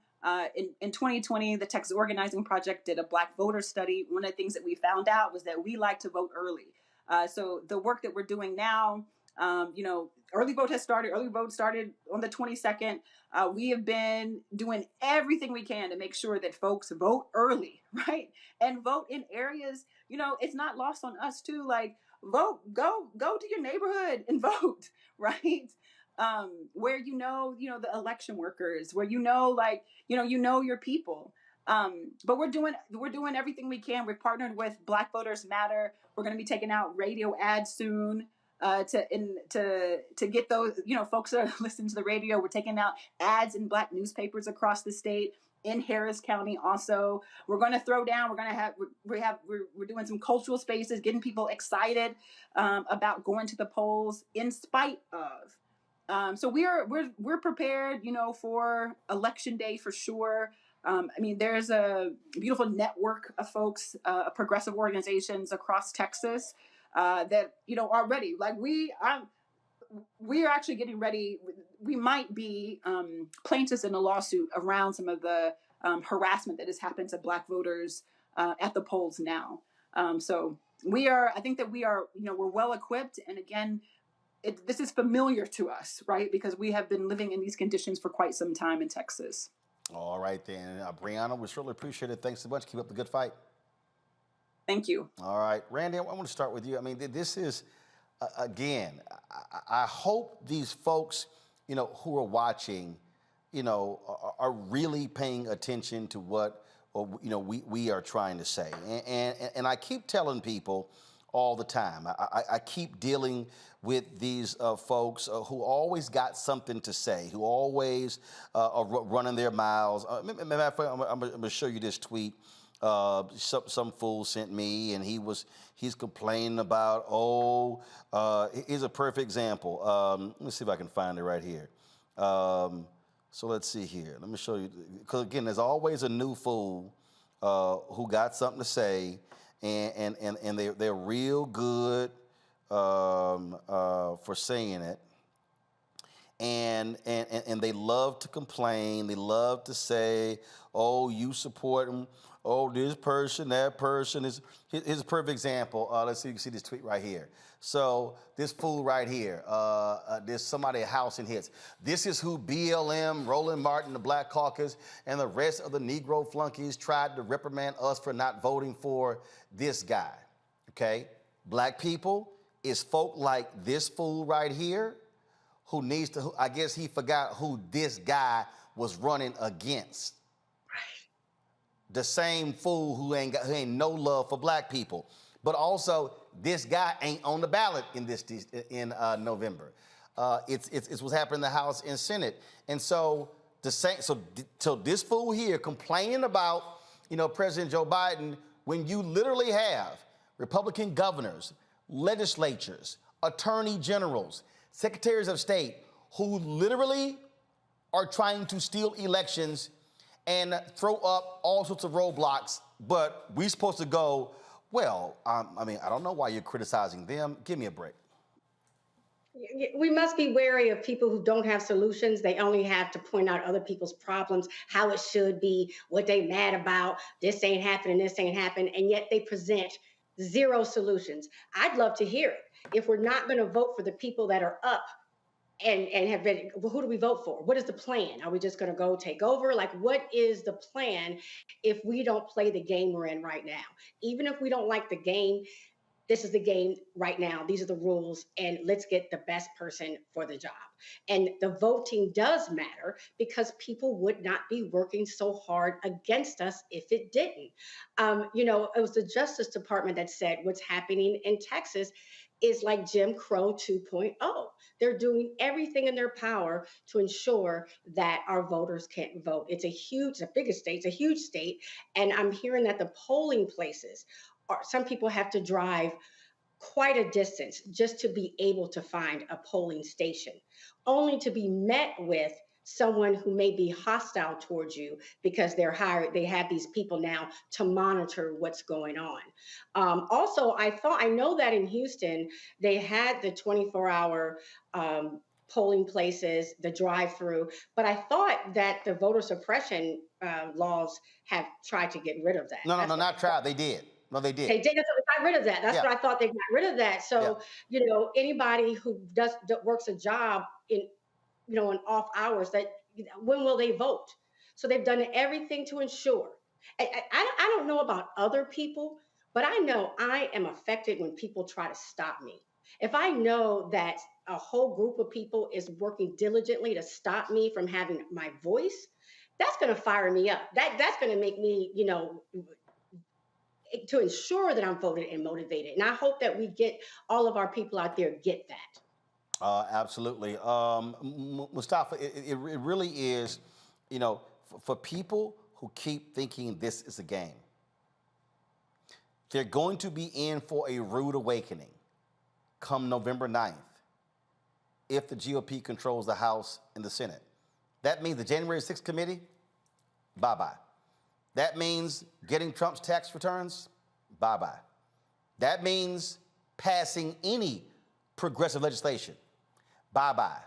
In 2020, the Texas Organizing Project did a Black voter study. One of the things that we found out was that we like to vote early. So the work that we're doing now, early vote has started. Early vote started on the 22nd. We have been doing everything we can to make sure that folks vote early, right? And vote in areas, it's not lost on us too. Like, vote, go to your neighborhood and vote, right? Where the election workers, where your people. But we're doing everything we can. We're partnered with Black Voters Matter. We're going to be taking out radio ads soon to get those folks that are listening to the radio. We're taking out ads in Black newspapers across the state. In Harris County, also, we're going to throw down. We're doing some cultural spaces, getting people excited about going to the polls in spite of. So we're prepared, for election day for sure. There's a beautiful network of folks, progressive organizations across Texas that are ready. Like we are actually getting ready. We might be plaintiffs in a lawsuit around some of the harassment that has happened to Black voters at the polls now. So I think that we are, we're well equipped. And again, this is familiar to us, right? Because we have been living in these conditions for quite some time in Texas. All right, then. Brianna, we certainly appreciate it. Thanks so much. Keep up the good fight. Thank you. All right. Randy, I want to start with you. This is, again, I hope these folks, who are watching, are really paying attention to what, we are trying to say. And I keep telling people all the time, I keep dealing with these folks who always got something to say, who always are running their mouths. Matter of fact, I'm going to show you this tweet. Some fool sent me, and he's complaining about, here's a perfect example. Let me see if I can find it right here. So let's see here. Let me show you, because again, there's always a new fool who got something to say, and they're real good for saying it. And they love to complain. They love to say, "Oh, you support them. Oh, this person, that person is." Here's a perfect example. Let's see. You can see this tweet right here. So this fool right here. There's somebody at House and Hits. This is who BLM, Roland Martin, the Black Caucus, and the rest of the Negro flunkies tried to reprimand us for not voting for this guy. Okay, Black people, it's folk like this fool right here who needs to, I guess he forgot who this guy was running against. Right. The same fool who ain't no love for Black people. But also, this guy ain't on the ballot in November. It's what's happening in the House and Senate. And so so this fool here complaining about, President Joe Biden, when you literally have Republican governors, legislatures, attorney generals, secretaries of state who literally are trying to steal elections and throw up all sorts of roadblocks, but we're supposed to go, well, I don't know why you're criticizing them. Give me a break. We must be wary of people who don't have solutions. They only have to point out other people's problems, how it should be, what they mad about, this ain't happening, this ain't happening, and yet they present zero solutions. I'd love to hear it. If we're not going to vote for the people that are up and have been, well, who do we vote for? What is the plan? Are we just going to go take over? Like, what is the plan if we don't play the game we're in right now? Even if we don't like the game, this is the game right now. These are the rules, and let's get the best person for the job. And the voting does matter because people would not be working so hard against us if it didn't. It was the Justice Department that said what's happening in Texas is like Jim Crow 2.0. They're doing everything in their power to ensure that our voters can't vote. It's the biggest state, it's a huge state. And I'm hearing that the polling places some people have to drive quite a distance just to be able to find a polling station, only to be met with someone who may be hostile towards you because they have these people now to monitor what's going on. Also, I know that in Houston, they had the 24-hour polling places, the drive-through, but I thought that the voter suppression laws have tried to get rid of that. No, not tried. They did. No, they did. They did. They got rid of that. That's Yeah. what I thought. They got rid of that. So, anybody who works a job in, in off hours, when will they vote? So they've done everything to ensure. I don't know about other people, but I know I am affected when people try to stop me. If I know that a whole group of people is working diligently to stop me from having my voice, that's going to fire me up. That's going to make me, to ensure that I'm voted and motivated. And I hope that we get all of our people out there get that. Absolutely. Mustafa, it really is, for people who keep thinking this is a game, they're going to be in for a rude awakening come November 9th if the GOP controls the House and the Senate. That means the January 6th committee, bye-bye. That means getting Trump's tax returns, bye-bye. That means passing any progressive legislation, bye-bye.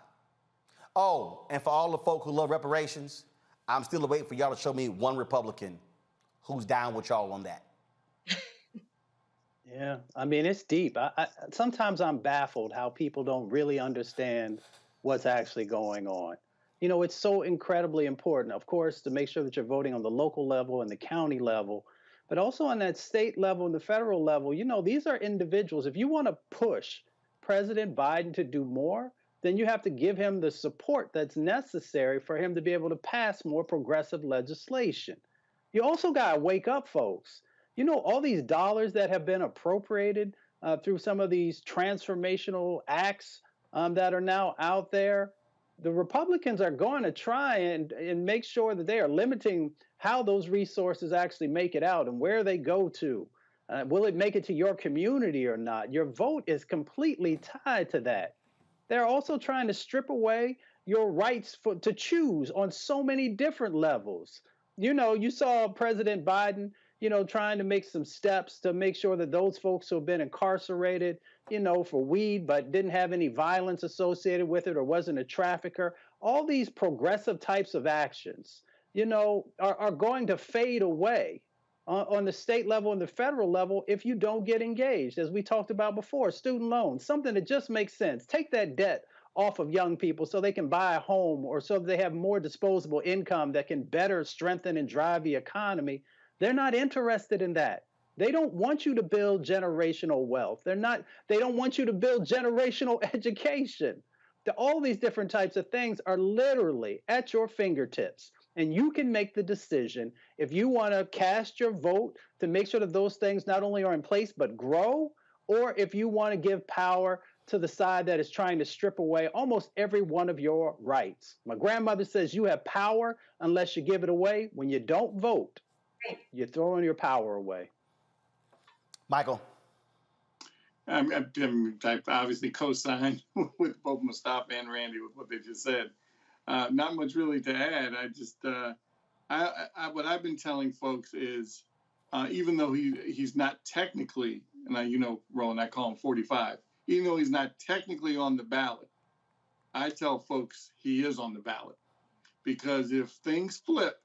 Oh, and for all the folk who love reparations, I'm still waiting for y'all to show me one Republican who's down with y'all on that. Yeah, I mean, it's deep. Sometimes I'm baffled how people don't really understand what's actually going on. It's so incredibly important, of course, to make sure that you're voting on the local level and the county level, but also on that state level and the federal level. These are individuals. If you want to push President Biden to do more, then you have to give him the support that's necessary for him to be able to pass more progressive legislation. You also got to wake up, folks. All these dollars that have been appropriated through some of these transformational acts that are now out there, the Republicans are going to try and make sure that they are limiting how those resources actually make it out and where they go to. Will it make it to your community or not? Your vote is completely tied to that. They're also trying to strip away your rights to choose on so many different levels. You saw President Biden, trying to make some steps to make sure that those folks who have been incarcerated, for weed, but didn't have any violence associated with it or wasn't a trafficker, all these progressive types of actions, are going to fade away on the state level and the federal level if you don't get engaged. As we talked about before, student loans, something that just makes sense. Take that debt off of young people so they can buy a home or so they have more disposable income that can better strengthen and drive the economy. They're not interested in that. They don't want you to build generational wealth. They don't want you to build generational education. All these different types of things are literally at your fingertips. And you can make the decision if you want to cast your vote to make sure that those things not only are in place but grow, or if you want to give power to the side that is trying to strip away almost every one of your rights. My grandmother says you have power unless you give it away. When you don't vote, you're throwing your power away. Michael. I obviously co-signed with both Mustafa and Randy with what they just said. Not much really to add. What I've been telling folks is, even though he's not technically, and Roland, I call him 45, even though he's not technically on the ballot, I tell folks he is on the ballot. Because if things flip,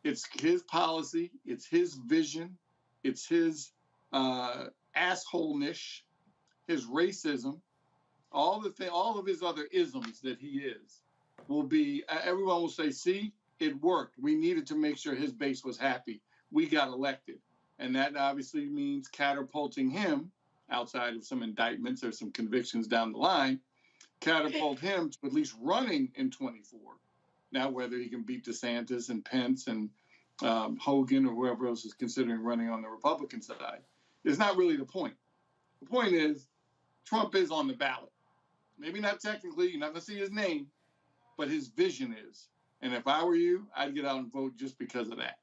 it's his policy, it's his vision, it's his assholeness, his racism, all of his other isms that he is will be, everyone will say, see, it worked. We needed to make sure his base was happy. We got elected. And that obviously means catapulting him, outside of some indictments or some convictions down the line, catapult him to at least running in 24. Now, whether he can beat DeSantis and Pence and Hogan or whoever else is considering running on the Republican side is not really the point. The point is Trump is on the ballot. Maybe not technically, you're not going to see his name, but his vision is. And if I were you, I'd get out and vote just because of that.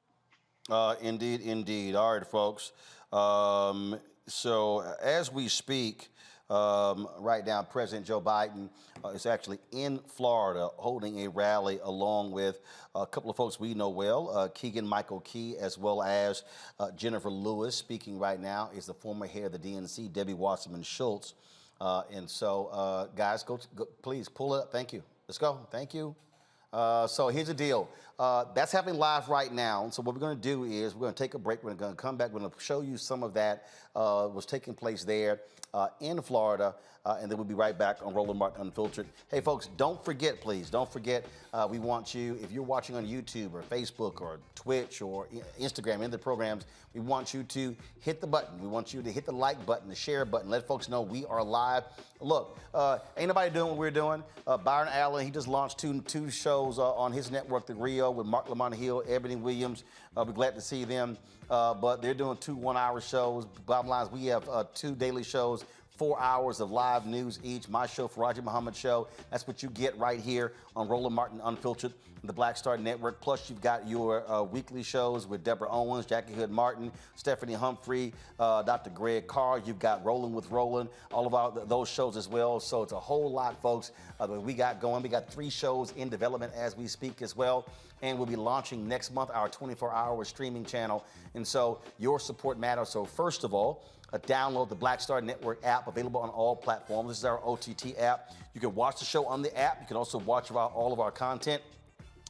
Indeed, indeed. All right, folks. So as we speak, right now, President Joe Biden is actually in Florida holding a rally along with a couple of folks we know well, Keegan Michael Key, as well as Jennifer Lewis. Speaking right now is the former head of the DNC, Debbie Wasserman Schultz. And so, guys, go, please pull it up. Thank you. Let's go. Thank you. So here's the deal. That's happening live right now. So what we're going to do is we're going to take a break. We're going to come back. We're going to show you some of that was taking place there in Florida. And then we'll be right back on Roland Martin Unfiltered. Hey, folks, don't forget, please. Don't forget, we want you, if you're watching on YouTube or Facebook or Twitch or Instagram, in the programs, we want you to hit the button. We want you to hit the like button, the share button. Let folks know we are live. Look, ain't nobody doing what we're doing. Byron Allen, he just launched two shows on his network, The Rio, with Mark Lamont Hill, Ebony Williams. We're glad to see them. But they're doing 2 one-hour shows. Bottom line is we have 2 daily shows, 4 hours of live news each. My show, Faraji Muhammad Show. That's what you get right here on Roland Martin Unfiltered, the Black Star Network. Plus, you've got your weekly shows with Deborah Owens, Jackie Hood Martin, Stephanie Humphrey, Dr. Greg Carr. You've got Roland with Roland, all of those shows as well. So it's a whole lot, folks, that we got going. We got 3 shows in development as we speak as well. And we'll be launching next month our 24-hour streaming channel. And so your support matters. So first of all, download the Black Star Network app, available on all platforms. This is our OTT app. You can watch the show on the app. You can also watch all of our content.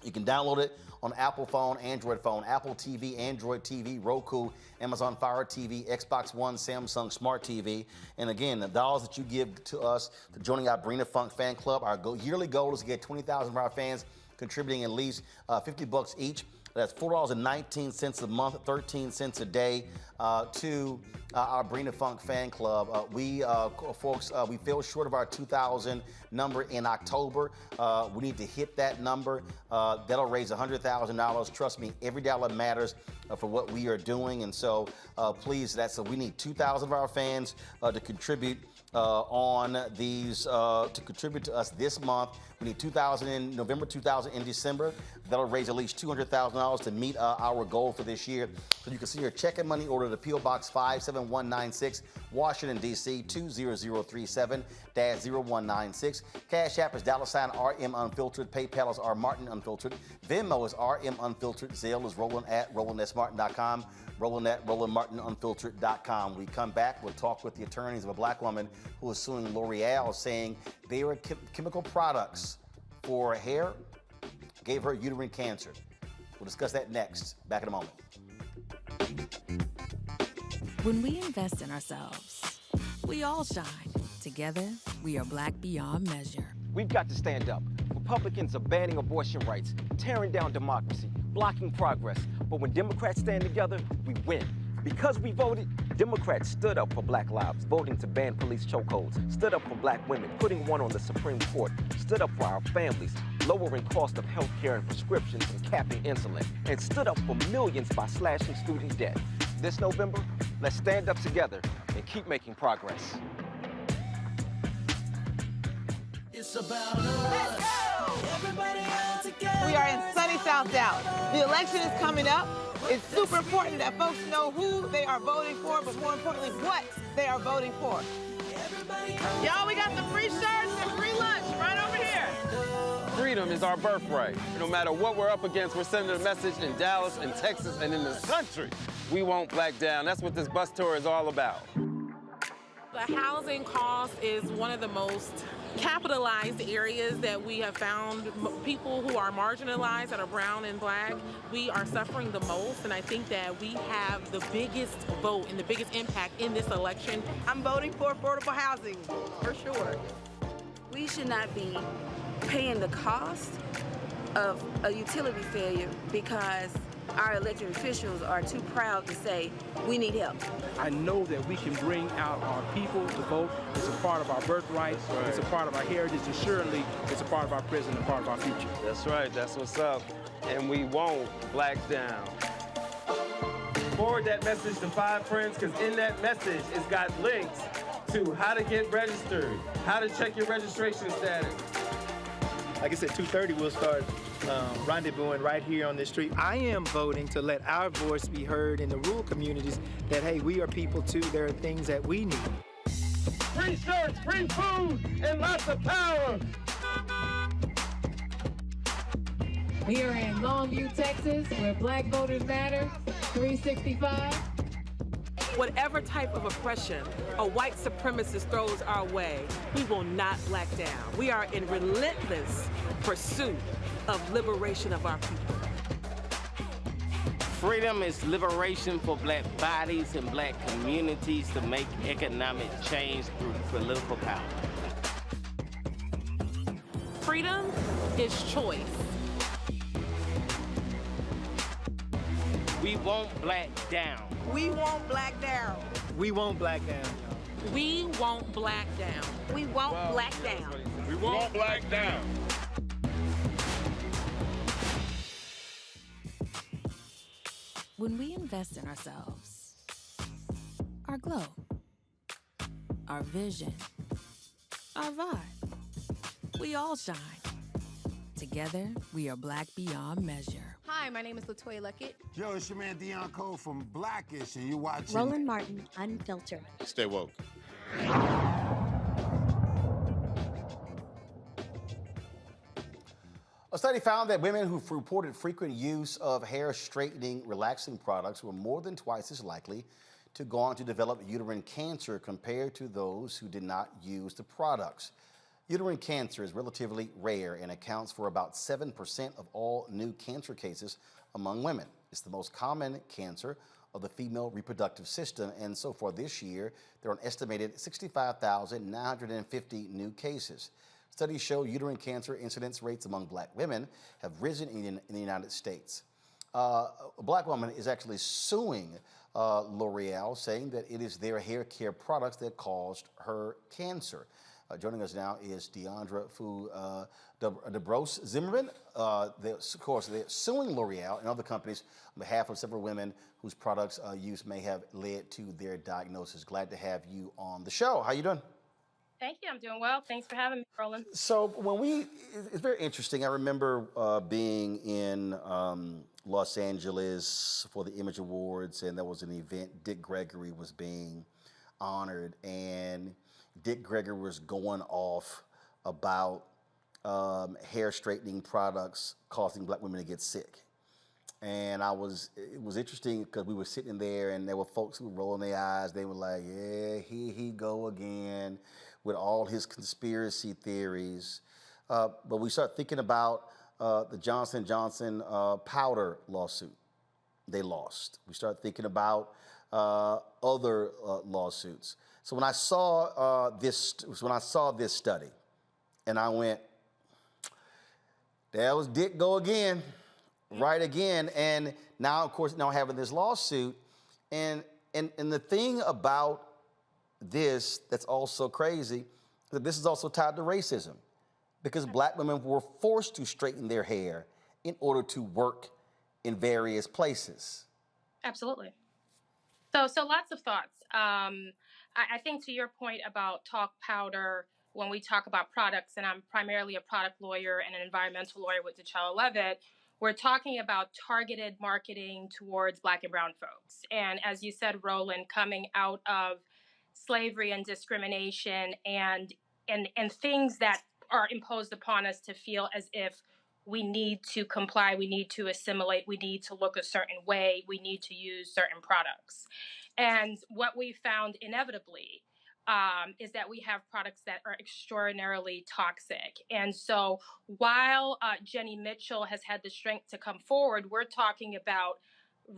You can download it on Apple phone, Android phone, Apple TV, Android TV, Roku, Amazon Fire TV, Xbox One, Samsung Smart TV. And again, the dollars that you give to us to joining our Brina Funk fan club, our yearly goal is to get 20,000 of our fans contributing at least $50 each. That's $4.19 a month, 13 cents a day to our Brina Funk fan club. Folks, we fell short of our 2,000 number in October. We need to hit that number. That'll raise $100,000. Trust me, every dollar matters for what we are doing. And so please, we need 2,000 of our fans to contribute on these, to contribute to us this month. We need 2,000 in November, 2,000 in December. That'll raise at least $200,000 to meet our goal for this year. So you can see your check and money order to P.O. Box 57196, Washington, D.C. 20037-0196. Cash App is $RM Unfiltered. PayPal is R Martin Unfiltered. Venmo is RM Unfiltered. Zelle is Roland at RolandSMartin.com. Roland at RolandMartinUnfiltered.com. We come back, we'll talk with the attorneys of a black woman who is suing L'Oreal, saying they were chemical products for hair, gave her uterine cancer. We'll discuss that next. Back in a moment. When we invest in ourselves, we all shine. Together, we are black beyond measure. We've got to stand up. Republicans are banning abortion rights, tearing down democracy, blocking progress. But when Democrats stand together, we win. Because we voted, Democrats stood up for black lives, voting to ban police chokeholds, stood up for black women, putting one on the Supreme Court, stood up for our families, lowering cost of health care and prescriptions and capping insulin, and stood up for millions by slashing student debt. This November, let's stand up together and keep making progress. It's about us. Let's go! Everybody all together. We are in sunny South Dallas. The election is coming up. It's super important that folks know who they are voting for, but more importantly, what they are voting for. Y'all, we got the free shirts and free lunch right over here. Freedom is our birthright. No matter what we're up against, we're sending a message in Dallas and Texas and in this country. We won't back down. That's what this bus tour is all about. The housing cost is one of the most capitalized areas that we have found. People who are marginalized, that are brown and black, we are suffering the most, and I think that we have the biggest vote and the biggest impact in this election. I'm voting for affordable housing, for sure. We should not be paying the cost of a utility failure because our elected officials are too proud to say, we need help. I know that we can bring out our people to vote. It's a part of our birthright. Right. It's a part of our heritage. And surely it's a part of our present and part of our future. That's right. That's what's up. And we won't black down. Forward that message to 5 friends, because in that message, it's got links to how to get registered, how to check your registration status. Like I said, 2:30 we'll start rendezvousing right here on this street. I am voting to let our voice be heard in the rural communities that, hey, we are people too. There are things that we need. Free shirts, free food, and lots of power. We are in Longview, Texas, where Black Voters Matter, 365. Whatever type of oppression a white supremacist throws our way, we will not black down. We are in relentless pursuit of liberation of our people. Freedom is liberation for black bodies and black communities to make economic change through political power. Freedom is choice. We won't black down. We won't black down. We won't black down. We won't black down. We won't black down. We won't black down. When we invest in ourselves, our glow, our vision, our vibe, we all shine. Together, we are black beyond measure. Hi, my name is LaToya Luckett. Yo, it's your man Dion Cole from Blackish, and you're watching Roland Martin, Unfiltered. Stay woke. A study found that women who reported frequent use of hair straightening, relaxing products were more than twice as likely to go on to develop uterine cancer compared to those who did not use the products. Uterine cancer is relatively rare and accounts for about 7% of all new cancer cases among women. It's the most common cancer of the female reproductive system, and so far this year, there are an estimated 65,950 new cases. Studies show uterine cancer incidence rates among black women have risen in the United States. A black woman is actually suing L'Oreal, saying that it is their hair care products that caused her cancer. Joining us now is Deandra DeBrose Zimmerman. Of course, they're suing L'Oreal and other companies on behalf of several women whose products use may have led to their diagnosis. Glad to have you on the show. How you doing? Thank you. I'm doing well. Thanks for having me, Roland. So it's very interesting. I remember being in Los Angeles for the Image Awards, and there was an event. Dick Gregory was being honored, and Dick Gregory was going off about hair straightening products causing black women to get sick. And it was interesting because we were sitting there and there were folks who were rolling their eyes. They were like, yeah, here he go again with all his conspiracy theories. But we start thinking about the Johnson & Johnson powder lawsuit. They lost. We start thinking about other lawsuits. So when I saw this study, and I went, there was Dick go again, right again, and now of course having this lawsuit, and the thing about this that's also crazy, that this is also tied to racism, because black women were forced to straighten their hair in order to work in various places. Absolutely. So lots of thoughts. I think to your point about talc powder, when we talk about products, and I'm primarily a product lawyer and an environmental lawyer with T'Challa Levitt, we're talking about targeted marketing towards Black and brown folks. And as you said, Roland, coming out of slavery and discrimination and things that are imposed upon us to feel as if we need to comply, we need to assimilate, we need to look a certain way, we need to use certain products. And what we found inevitably is that we have products that are extraordinarily toxic. And so while Jenny Mitchell has had the strength to come forward, we're talking about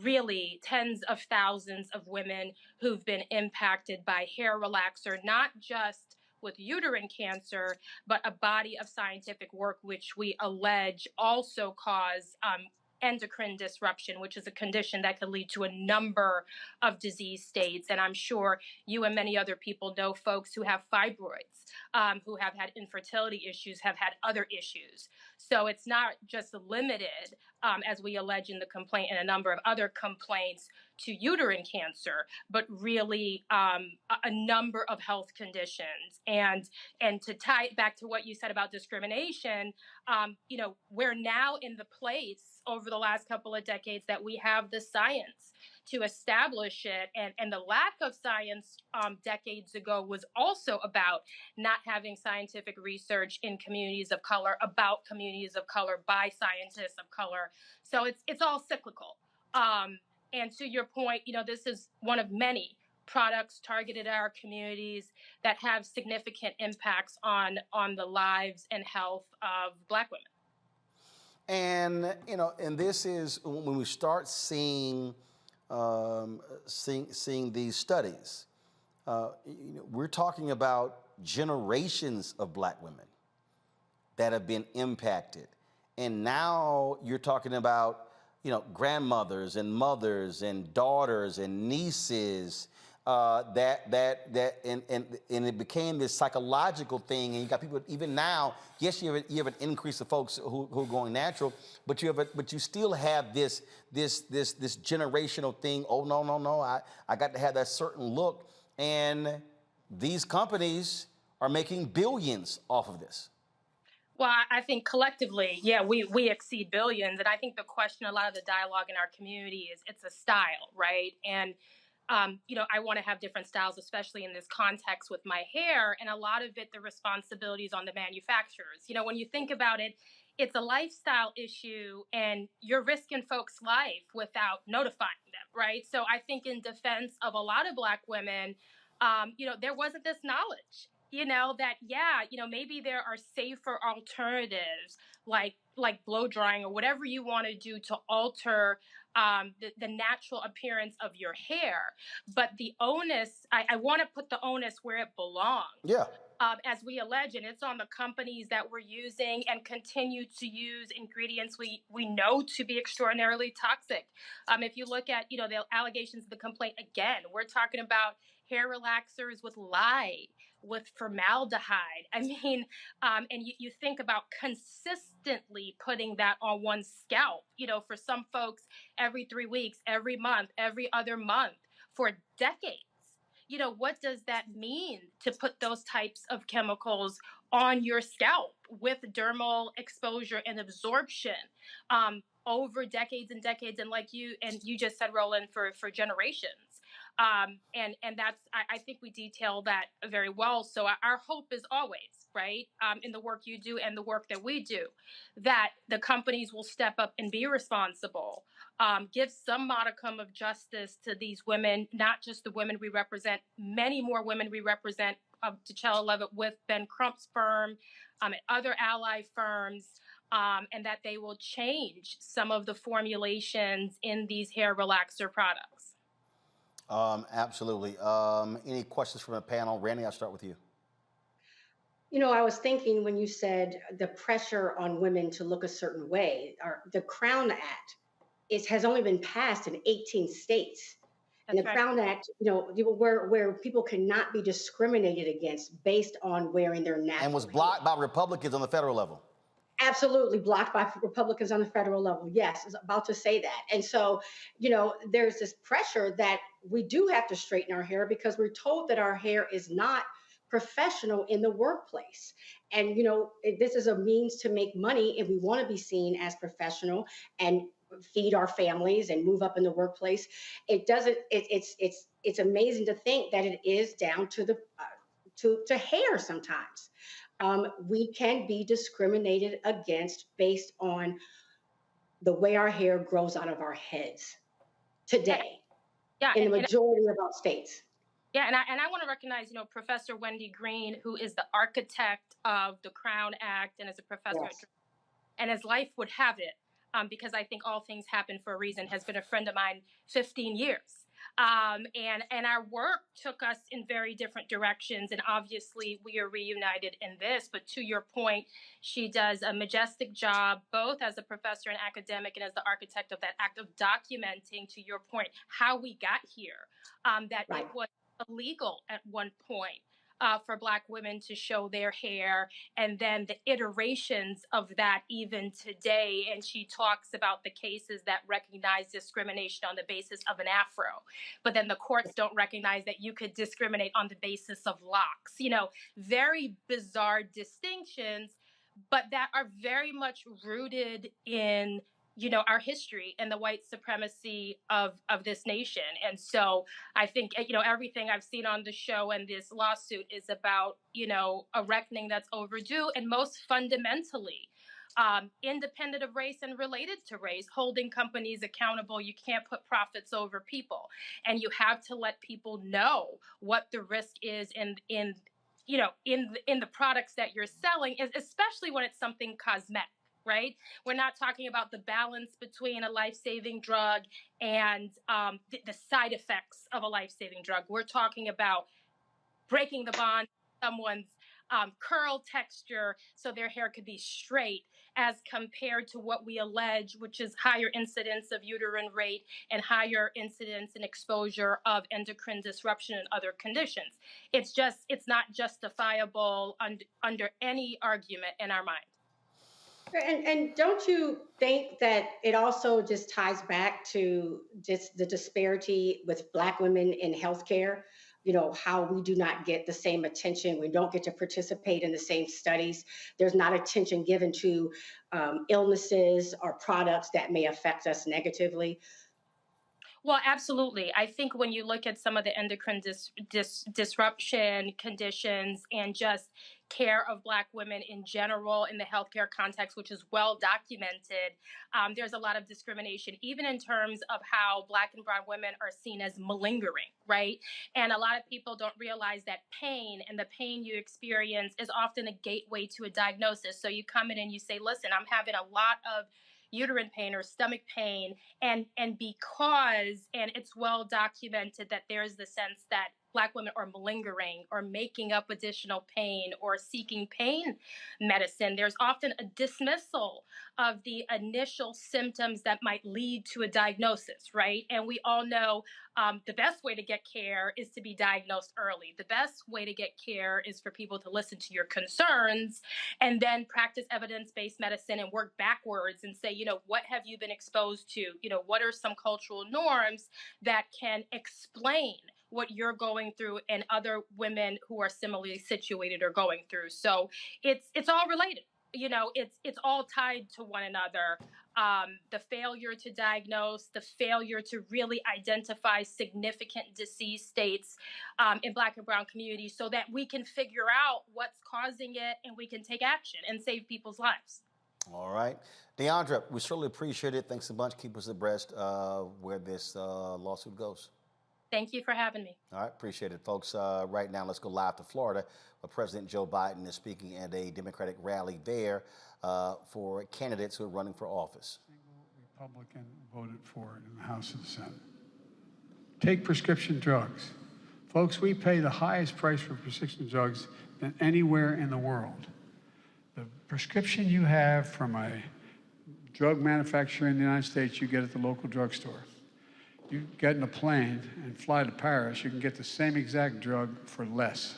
really tens of thousands of women who've been impacted by hair relaxer, not just with uterine cancer, but a body of scientific work which we allege also cause endocrine disruption, which is a condition that could lead to a number of disease states. And I'm sure you and many other people know folks who have fibroids, who have had infertility issues, have had other issues. So it's not just limited, as we allege in the complaint and a number of other complaints, to uterine cancer, but really a number of health conditions. And to tie it back to what you said about discrimination, we're now in the place over the last couple of decades that we have the science to establish it. And the lack of science decades ago was also about not having scientific research in communities of color, about communities of color, by scientists of color. So it's all cyclical. And to your point, this is one of many products targeted at our communities that have significant impacts on the lives and health of Black women. And and this is when we start seeing these studies. We're talking about generations of Black women that have been impacted, and now you're talking about grandmothers and mothers and daughters and nieces. And it became this psychological thing, and you got people even now. Yes, you have an increase of folks who are going natural, but you still have this generational thing. Oh no! I got to have that certain look, and these companies are making billions off of this. Well, I think collectively, yeah, we exceed billions, and I think the question, a lot of the dialogue in our community is it's a style, right? And I want to have different styles, especially in this context with my hair. And a lot of it, the responsibility is on the manufacturers. When you think about it, it's a lifestyle issue and you're risking folks' life without notifying them, right? So I think in defense of a lot of Black women, there wasn't this knowledge, that, maybe there are safer alternatives like blow drying or whatever you want to do to alter the natural appearance of your hair. But the onus, I want to put the onus where it belongs. Yeah. As we allege, and it's on the companies that we're using and continue to use ingredients we know to be extraordinarily toxic. If you look at, the allegations of the complaint, again, we're talking about hair relaxers with lye, with formaldehyde. I mean, and you think about consistently putting that on one's scalp, for some folks, every 3 weeks, every month, every other month, for decades. What does that mean to put those types of chemicals on your scalp with dermal exposure and absorption over decades and decades? And like you just said, Roland, for generations. And that's, I think we detail that very well. So our hope is always, right, in the work you do and the work that we do, that the companies will step up and be responsible, give some modicum of justice to these women, not just the women we represent, many more women we represent, T'Challa Levitt with Ben Crump's firm and other ally firms, and that they will change some of the formulations in these hair relaxer products. Absolutely. Any questions from the panel? Randy, I'll start with you. I was thinking when you said the pressure on women to look a certain way, or the Crown Act, has only been passed in 18 states. And the Crown Act, where people cannot be discriminated against based on wearing their natural and was blocked by Republicans on the federal level. Absolutely blocked by Republicans on the federal level. Yes, I was about to say that. And so, there's this pressure that we do have to straighten our hair because we're told that our hair is not professional in the workplace. And, this is a means to make money if we want to be seen as professional and feed our families and move up in the workplace. It's amazing to think that it is down to the to hair sometimes. We can be discriminated against based on the way our hair grows out of our heads today. Yeah, in the majority of our states. Yeah, and I want to recognize, Professor Wendy Green, who is the architect of the Crown Act and is a professor, Yes. And as life would have it, because I think all things happen for a reason, has been a friend of mine 15 years. And our work took us in very different directions. And obviously, we are reunited in this. But to your point, she does a majestic job, both as a professor and academic and as the architect of that act of documenting, to your point, how we got here, that it was illegal at one point. For Black women to show their hair, and then the iterations of that even today. And she talks about the cases that recognize discrimination on the basis of an afro, but then the courts don't recognize that you could discriminate on the basis of locks. You know, very bizarre distinctions, but that are very much rooted in, you know, our history and the white supremacy of this nation. And so I think, you know, everything I've seen on the show and this lawsuit is about, you know, a reckoning that's overdue, and most fundamentally, independent of race and related to race, holding companies accountable. You can't put profits over people, and you have to let people know what the risk is in you know, in the products that you're selling, especially when it's something cosmetic. Right? We're not talking about the balance between a life-saving drug and the side effects of a life-saving drug. We're talking about breaking the bond, someone's curl texture so their hair could be straight, as compared to what we allege, which is higher incidence of uterine rate and higher incidence and exposure of endocrine disruption and other conditions. It's not justifiable under any argument in our mind. And don't you think that it also just ties back to just the disparity with Black women in healthcare? You know, how we do not get the same attention. We don't get to participate in the same studies. There's not attention given to illnesses or products that may affect us negatively. Well, absolutely. I think when you look at some of the endocrine disruption conditions and just care of Black women in general in the healthcare context, which is well documented, there's a lot of discrimination, even in terms of how Black and brown women are seen as malingering, right? And a lot of people don't realize that pain and the pain you experience is often a gateway to a diagnosis. So you come in and you say, listen, I'm having a lot of uterine pain or stomach pain, and because, and it's well documented that there's the sense that Black women are malingering or making up additional pain or seeking pain medicine, there's often a dismissal of the initial symptoms that might lead to a diagnosis, right? And we all know the best way to get care is to be diagnosed early. The best way to get care is for people to listen to your concerns and then practice evidence-based medicine and work backwards and say, you know, what have you been exposed to? You know, what are some cultural norms that can explain what you're going through and other women who are similarly situated are going through? So it's all related. You know, it's all tied to one another. The failure to diagnose, the failure to really identify significant disease states in Black and brown communities so that we can figure out what's causing it and we can take action and save people's lives. All right. Deandra, we certainly appreciate it. Thanks a bunch. Keep us abreast where this lawsuit goes. Thank you for having me. All right, appreciate it, folks. Right now, let's go live to Florida, where President Joe Biden is speaking at a Democratic rally there for candidates who are running for office. Republican voted for it in the House and the Senate. Take prescription drugs. Folks, we pay the highest price for prescription drugs than anywhere in the world. The prescription you have from a drug manufacturer in the United States, you get at the local drugstore. You get in a plane and fly to Paris, you can get the same exact drug for less,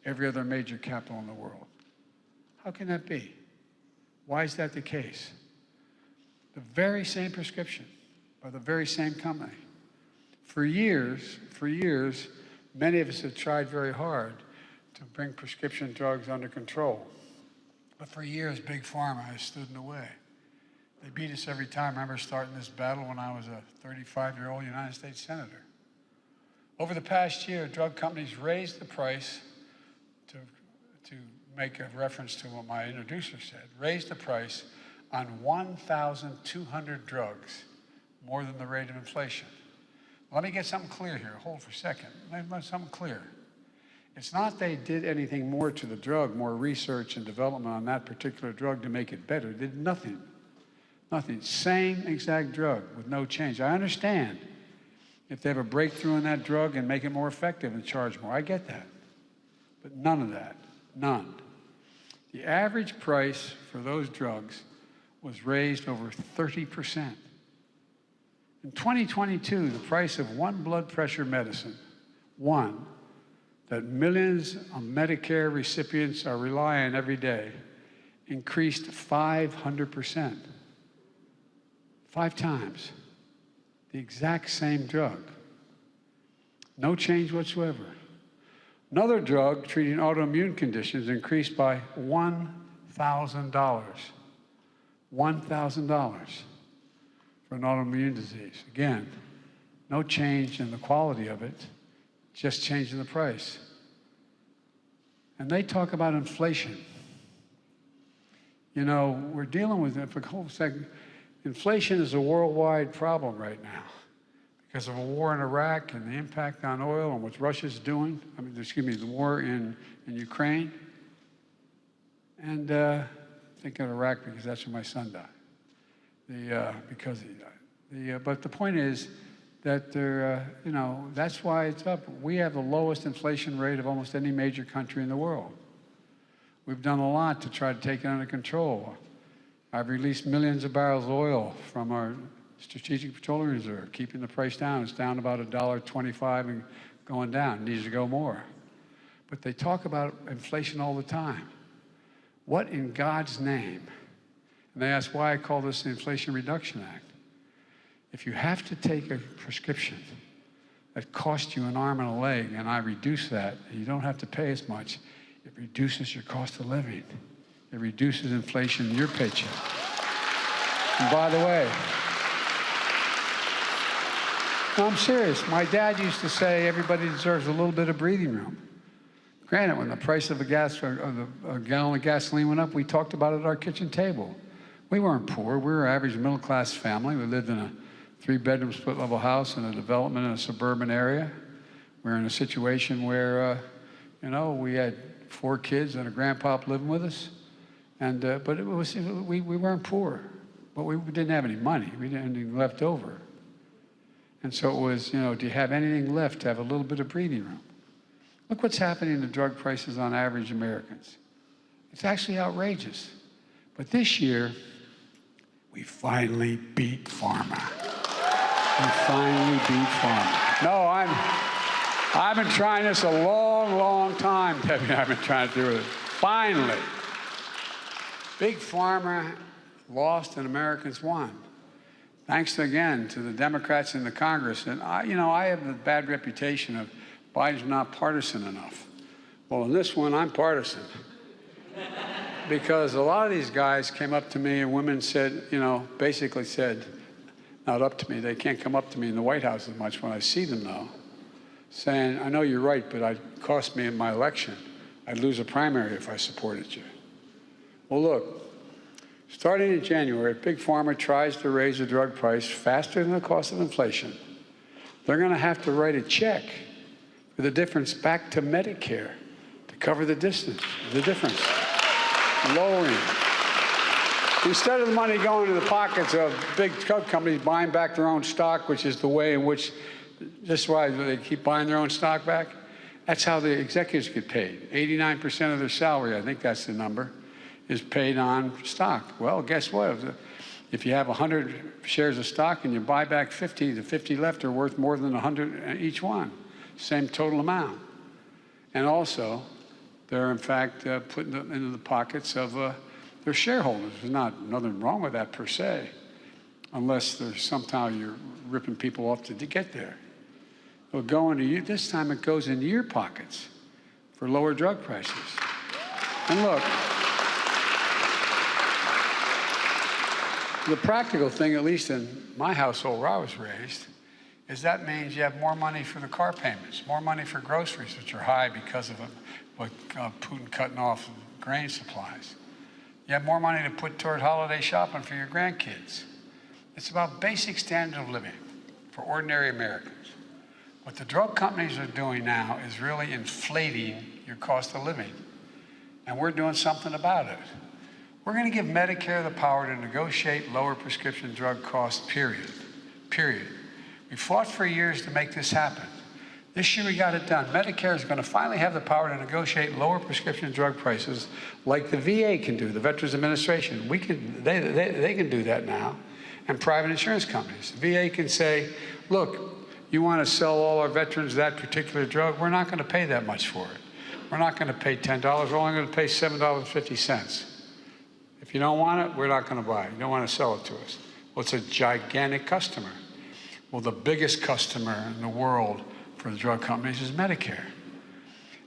every other major capital in the world. How can that be? Why is that the case? The very same prescription by the very same company. For years, many of us have tried very hard to bring prescription drugs under control. But for years, Big Pharma has stood in the way. They beat us every time. I remember starting this battle when I was a 35-year-old United States Senator. Over the past year, drug companies raised the price, to make a reference to what my introducer said, raised the price on 1,200 drugs, more than the rate of inflation. Let me get something clear here. Hold for a second. Let me get something clear. It's not they did anything more to the drug, more research and development on that particular drug to make it better. They did nothing. Nothing. Same exact drug with no change. I understand if they have a breakthrough in that drug and make it more effective and charge more. I get that. But none of that, none. The average price for those drugs was raised over 30%. In 2022, the price of one blood pressure medicine, one, that millions of Medicare recipients are relying on every day, increased 500%. 5 times. The exact same drug. No change whatsoever. Another drug treating autoimmune conditions increased by $1,000. $1,000 for an autoimmune disease. Again, no change in the quality of it, just changing the price. And they talk about inflation. You know, we're dealing with it for a whole second. Inflation is a worldwide problem right now because of a war in Iraq and the impact on oil and what Russia's doing. I mean, excuse me, the war in Ukraine. And thinking of Iraq because that's where my son died. Because he died. But the point is that you know, that's why it's up. We have the lowest inflation rate of almost any major country in the world. We've done a lot to try to take it under control. I've released millions of barrels of oil from our Strategic Petroleum Reserve, keeping the price down. It's down about $1.25 and going down. It needs to go more. But they talk about inflation all the time. What in God's name? And they ask why I call this the Inflation Reduction Act. If you have to take a prescription that costs you an arm and a leg, and I reduce that, and you don't have to pay as much, it reduces your cost of living. It reduces inflation in your paycheck. And by the way, no, I'm serious. My dad used to say everybody deserves a little bit of breathing room. Granted, when the price of a gallon of gasoline went up, we talked about it at our kitchen table. We weren't poor. We were an average middle-class family. We lived in a 3-bedroom split-level house in a development in a suburban area. We were in a situation where, you know, we had 4 kids and a grandpa living with us. And, but it was, we weren't poor, but we didn't have any money. We didn't have anything left over. And so it was, you know, do you have anything left to have a little bit of breathing room? Look what's happening to drug prices on average Americans. It's actually outrageous. But this year, we finally beat pharma. We finally beat pharma. No, I've been trying this a long, long time, Debbie. I've been trying to do it. Finally. Big Pharma lost and Americans won. Thanks again to the Democrats in the Congress. And I have the bad reputation of Biden's not partisan enough. Well, in this one, I'm partisan. Because a lot of these guys came up to me and women said, you know, basically said, not up to me, they can't come up to me in the White House as much when I see them though, saying, I know you're right, but it cost me in my election. I'd lose a primary if I supported you. Well, look, starting in January, if Big Pharma tries to raise the drug price faster than the cost of inflation, they're going to have to write a check for the difference back to Medicare to cover the difference, lowering. Instead of the money going to the pockets of big drug companies buying back their own stock, which is the way in which, just why they keep buying their own stock back, that's how the executives get paid. 89% of their salary, I think that's the number, is paid on stock. Well, guess what? If you have 100 shares of stock and you buy back 50, the 50 left are worth more than 100 each one. Same total amount. And also, they're in fact putting them into the pockets of their shareholders. There's nothing wrong with that per se, unless there's somehow you're ripping people off to get there. It'll go into you. This time it goes into your pockets for lower drug prices. And look, the practical thing, at least in my household where I was raised, is that means you have more money for the car payments, more money for groceries, which are high because of Putin cutting off grain supplies. You have more money to put toward holiday shopping for your grandkids. It's about basic standard of living for ordinary Americans. What the drug companies are doing now is really inflating your cost of living. And we're doing something about it. We're going to give Medicare the power to negotiate lower prescription drug costs, period. We fought for years to make this happen. This year we got it done. Medicare is going to finally have the power to negotiate lower prescription drug prices like the VA can do, the Veterans Administration. They can do that now, and private insurance companies. The VA can say, look, you want to sell all our veterans that particular drug, we're not going to pay that much for it. We're not going to pay $10, we're only going to pay $7.50. If you don't want it, we're not going to buy it. You don't want to sell it to us. Well, it's a gigantic customer. Well, the biggest customer in the world for the drug companies is Medicare.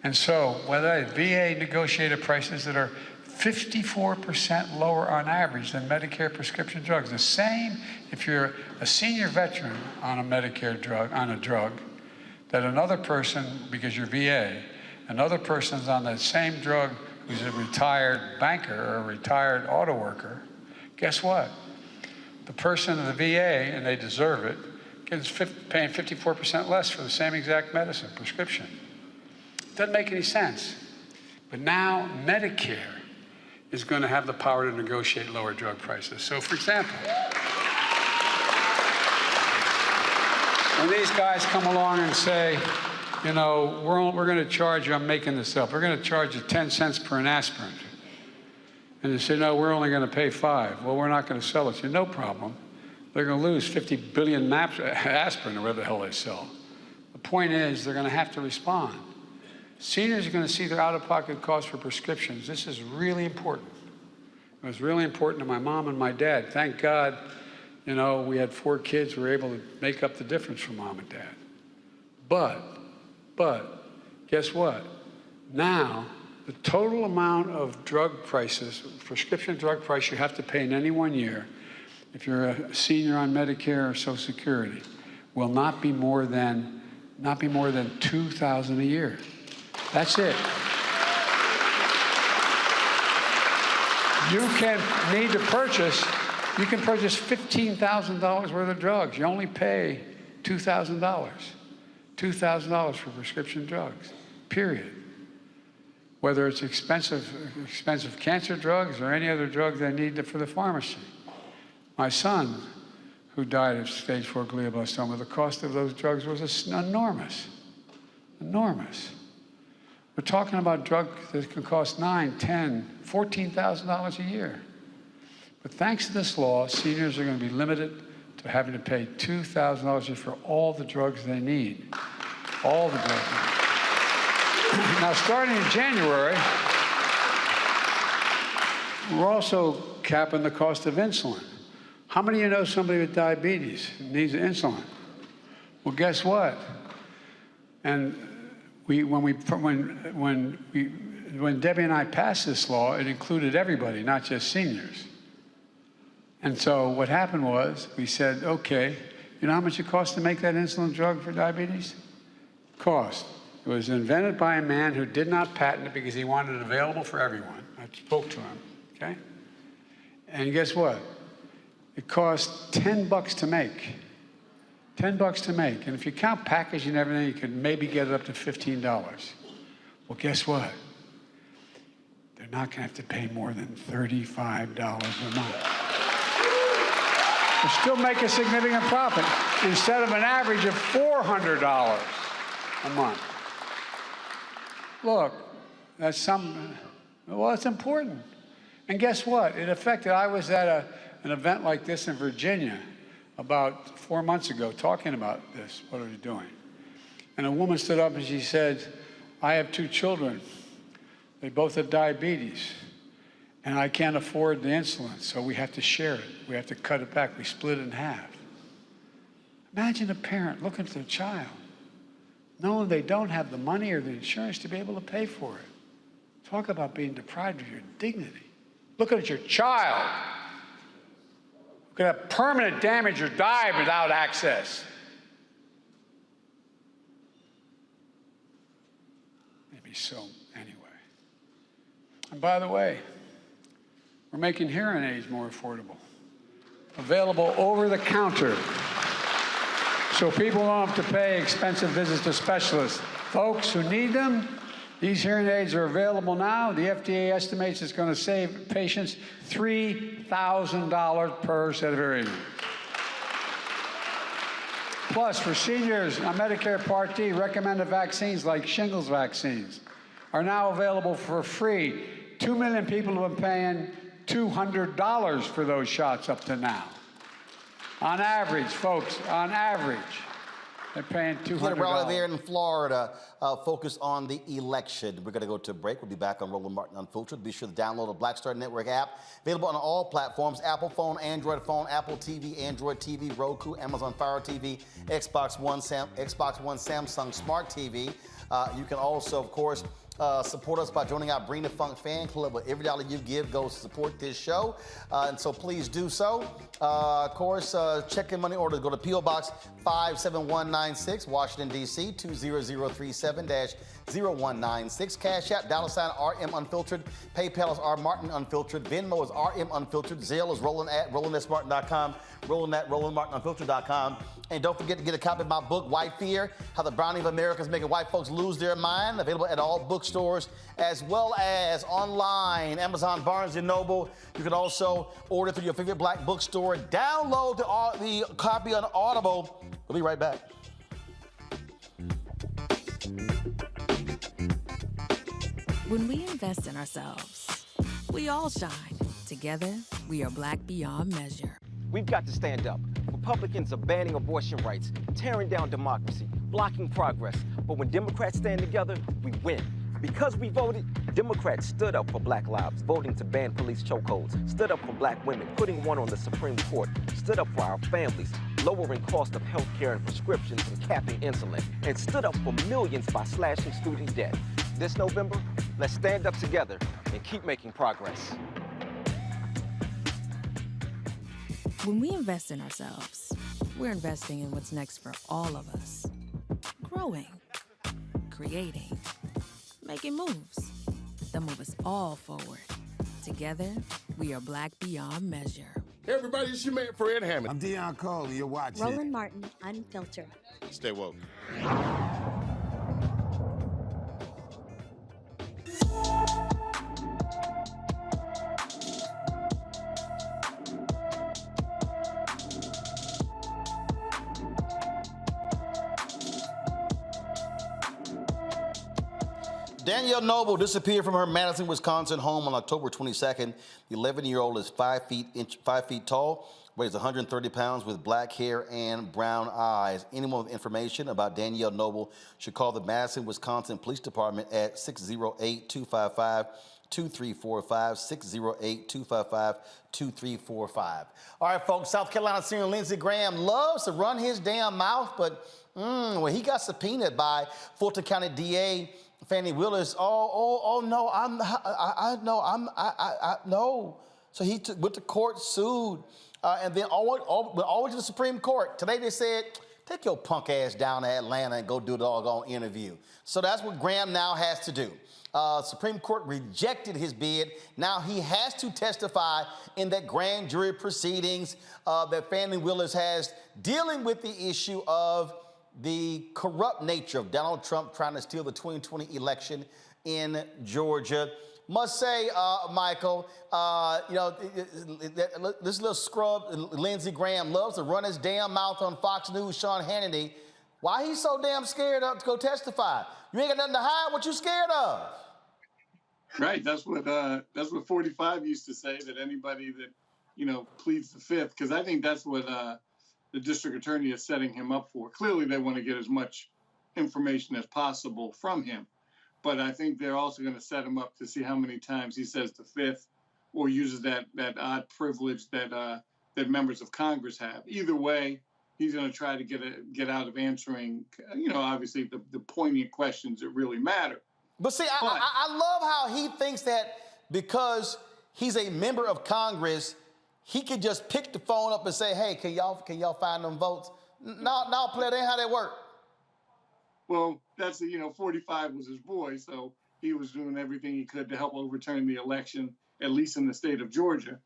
And so, whether VA negotiated prices that are 54% lower on average than Medicare prescription drugs. The same if you're a senior veteran on a Medicare drug, that another person, because you're VA, another person's on that same drug who's a retired banker or a retired auto worker, guess what? The person in the VA, and they deserve it, gets paying 54% less for the same exact medicine, prescription. Doesn't make any sense. But now Medicare is going to have the power to negotiate lower drug prices. So, for example, when these guys come along and say, you know, we're going to charge you, I'm making this up, we're going to charge you 10 cents per an aspirin. And they say, no, we're only going to pay 5. Well, we're not going to sell it. So, no problem. They're going to lose 50 billion aspirin or whatever the hell they sell. The point is, they're going to have to respond. Seniors are going to see their out-of-pocket costs for prescriptions. This is really important. It was really important to my mom and my dad. Thank God, you know, we had 4 kids. We were able to make up the difference for mom and dad. But, guess what? Now, the total amount of drug prices, prescription drug price you have to pay in any one year, if you're a senior on Medicare or Social Security, will not be more than $2,000 a year. That's it. You can purchase $15,000 worth of drugs. You only pay $2,000. $2,000 for prescription drugs, period. Whether it's expensive cancer drugs or any other drug they need for the pharmacy. My son, who died of stage 4 glioblastoma, the cost of those drugs was enormous. Enormous. We're talking about drugs that can cost $9,000, $10,000, $14,000 a year. But thanks to this law, seniors are going to be limited to having to pay $2,000 for all the drugs they need. All the drugs they need. Now, starting in January, we're also capping the cost of insulin. How many of you know somebody with diabetes needs insulin? Well, guess what? And when Debbie and I passed this law, it included everybody, not just seniors. And so what happened was we said, okay, you know how much it costs to make that insulin drug for diabetes? Cost. It was invented by a man who did not patent it because he wanted it available for everyone. I spoke to him, okay? And guess what? It cost $10 to make. $10 to make. And if you count packaging and everything, you could maybe get it up to $15. Well, guess what? They're not going to have to pay more than $35 a month. They'll still make a significant profit instead of an average of $400 a month. Look, that's it's important. And guess what? It affected, I was at an event like this in Virginia about 4 months ago talking about this, what are we doing? And a woman stood up and she said, I have 2 children. They both have diabetes. And I can't afford the insulin, so we have to share it. We have to cut it back. We split it in half. Imagine a parent looking at their child, knowing they don't have the money or the insurance to be able to pay for it. Talk about being deprived of your dignity. Looking at your child who could have permanent damage or die without access. Maybe so, anyway. And by the way, we're making hearing aids more affordable. Available over the counter. So people don't have to pay expensive visits to specialists. Folks who need them, these hearing aids are available now. The FDA estimates it's going to save patients $3,000 per set of hearing aids. Plus, for seniors on Medicare Part D, recommended vaccines like shingles vaccines are now available for free. 2 million people have been paying $200 for those shots up to now. On average, folks, on average, they're paying $200. Get a rally there in Florida, focused on the election. We're going to go to a break. We'll be back on Roland Martin Unfiltered. Be sure to download the Black Star Network app. Available on all platforms: Apple phone, Android phone, Apple TV, Android TV, Roku, Amazon Fire TV, Xbox One, Samsung Smart TV. You can also, of course, support us by joining our Bring the Funk fan club, where every dollar you give goes to support this show. And so please do so. Of course, check in money orders. Go to P.O. Box 57196, Washington, D.C., 20037-0196. Cash App, $RM Unfiltered. PayPal is R Martin Unfiltered. Venmo is RM Unfiltered. Zelle is Roland@RolandSMartin.com. Roland@RolandMartinUnfiltered.com. And don't forget to get a copy of my book, White Fear, How the Browning of America is Making White Folks Lose Their Mind. Available at all bookstores, as well as online, Amazon, Barnes & Noble. You can also order through your favorite black bookstore. Download the copy on Audible. We'll be right back. When we invest in ourselves, we all shine. Together, we are black beyond measure. We've got to stand up. Republicans are banning abortion rights, tearing down democracy, blocking progress. But when Democrats stand together, we win. Because we voted, Democrats stood up for black lives, voting to ban police chokeholds, stood up for black women, putting one on the Supreme Court, stood up for our families, lowering cost of health care and prescriptions and capping insulin, and stood up for millions by slashing student debt. This November, let's stand up together and keep making progress. When we invest in ourselves, we're investing in what's next for all of us. Growing, creating, making moves that move us all forward. Together, we are black beyond measure. Hey everybody, it's your man Fred Hammond. I'm Deion Cole, and you're watching Roland Martin Unfiltered. Stay woke. Danielle Noble disappeared from her Madison, Wisconsin home on October 22nd. The 11-year-old is 5 feet tall, weighs 130 pounds, with black hair and brown eyes. Anyone with information about Danielle Noble should call the Madison, Wisconsin Police Department at 608-255-2345, 608-255-2345. All right, folks, South Carolina Senator Lindsey Graham loves to run his damn mouth, but when he got subpoenaed by Fulton County DA Fannie Willis, no. So he went to court, sued, and then all to the Supreme Court. Today they said, take your punk ass down to Atlanta and go do the doggone interview. So that's what Graham now has to do. Supreme Court rejected his bid. Now he has to testify in that grand jury proceedings that Fannie Willis has, dealing with the issue of the corrupt nature of Donald Trump trying to steal the 2020 election in Georgia. Must say, Michael, this little scrub, Lindsey Graham, loves to run his damn mouth on Fox News, Sean Hannity. Why he's so damn scared to go testify? You ain't got nothing to hide. What you scared of? Right. That's what 45 used to say, that anybody that, pleads the fifth, because I think that's what the district attorney is setting him up for. Clearly, they want to get as much information as possible from him. But I think they're also going to set him up to see how many times he says the fifth or uses that odd privilege that members of Congress have. Either way, he's going to try to get out of answering, obviously the poignant questions that really matter. But see, I love how he thinks that because he's a member of Congress, he could just pick the phone up and say, hey, can y'all find them votes? No, player, that ain't how that work. Well, that's 45 was his boy, so he was doing everything he could to help overturn the election, at least in the state of Georgia.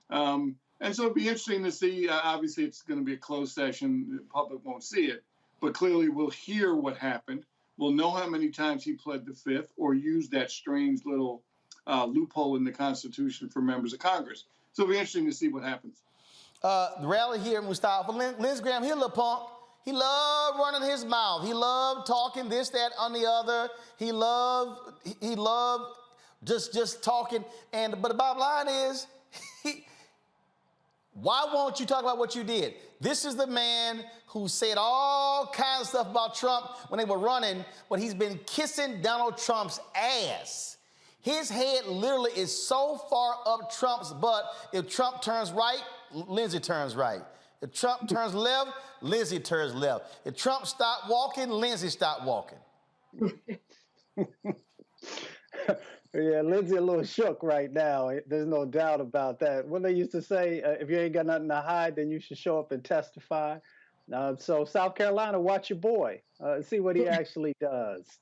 And so it'd be interesting to see. Obviously, it's going to be a closed session. The public won't see it, but clearly we'll hear what happened. We'll know how many times he pled the fifth or used that strange little loophole in the Constitution for members of Congress. So it'll be interesting to see what happens. The rally here in Mustafa, Lindsey Graham, he a little punk. He loved running his mouth. He loved talking this, that, on the other. He loved just talking. But the bottom line is, why won't you talk about what you did? This is the man who said all kinds of stuff about Trump when they were running, but he's been kissing Donald Trump's ass. His head literally is so far up Trump's butt, if Trump turns right, Lindsey turns right. If Trump turns left, Lindsey turns left. If Trump stopped walking, Lindsey stopped walking. Yeah, Lindsey a little shook right now. There's no doubt about that. What they used to say, if you ain't got nothing to hide, then you should show up and testify. So South Carolina, watch your boy. See what he actually does.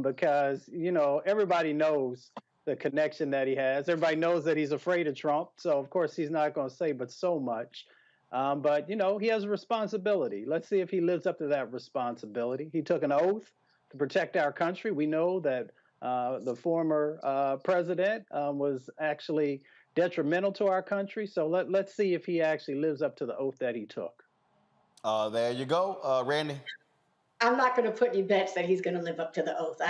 Because, you know, everybody knows the connection that he has. Everybody knows that he's afraid of Trump. So, of course, he's not going to say but so much. But, you know, he has a responsibility. Let's see if he lives up to that responsibility. He took an oath to protect our country. We know that the former president was actually detrimental to our country. So let's see if he actually lives up to the oath that he took. There you go, Randy. I'm not going to put any bets that he's going to live up to the oath.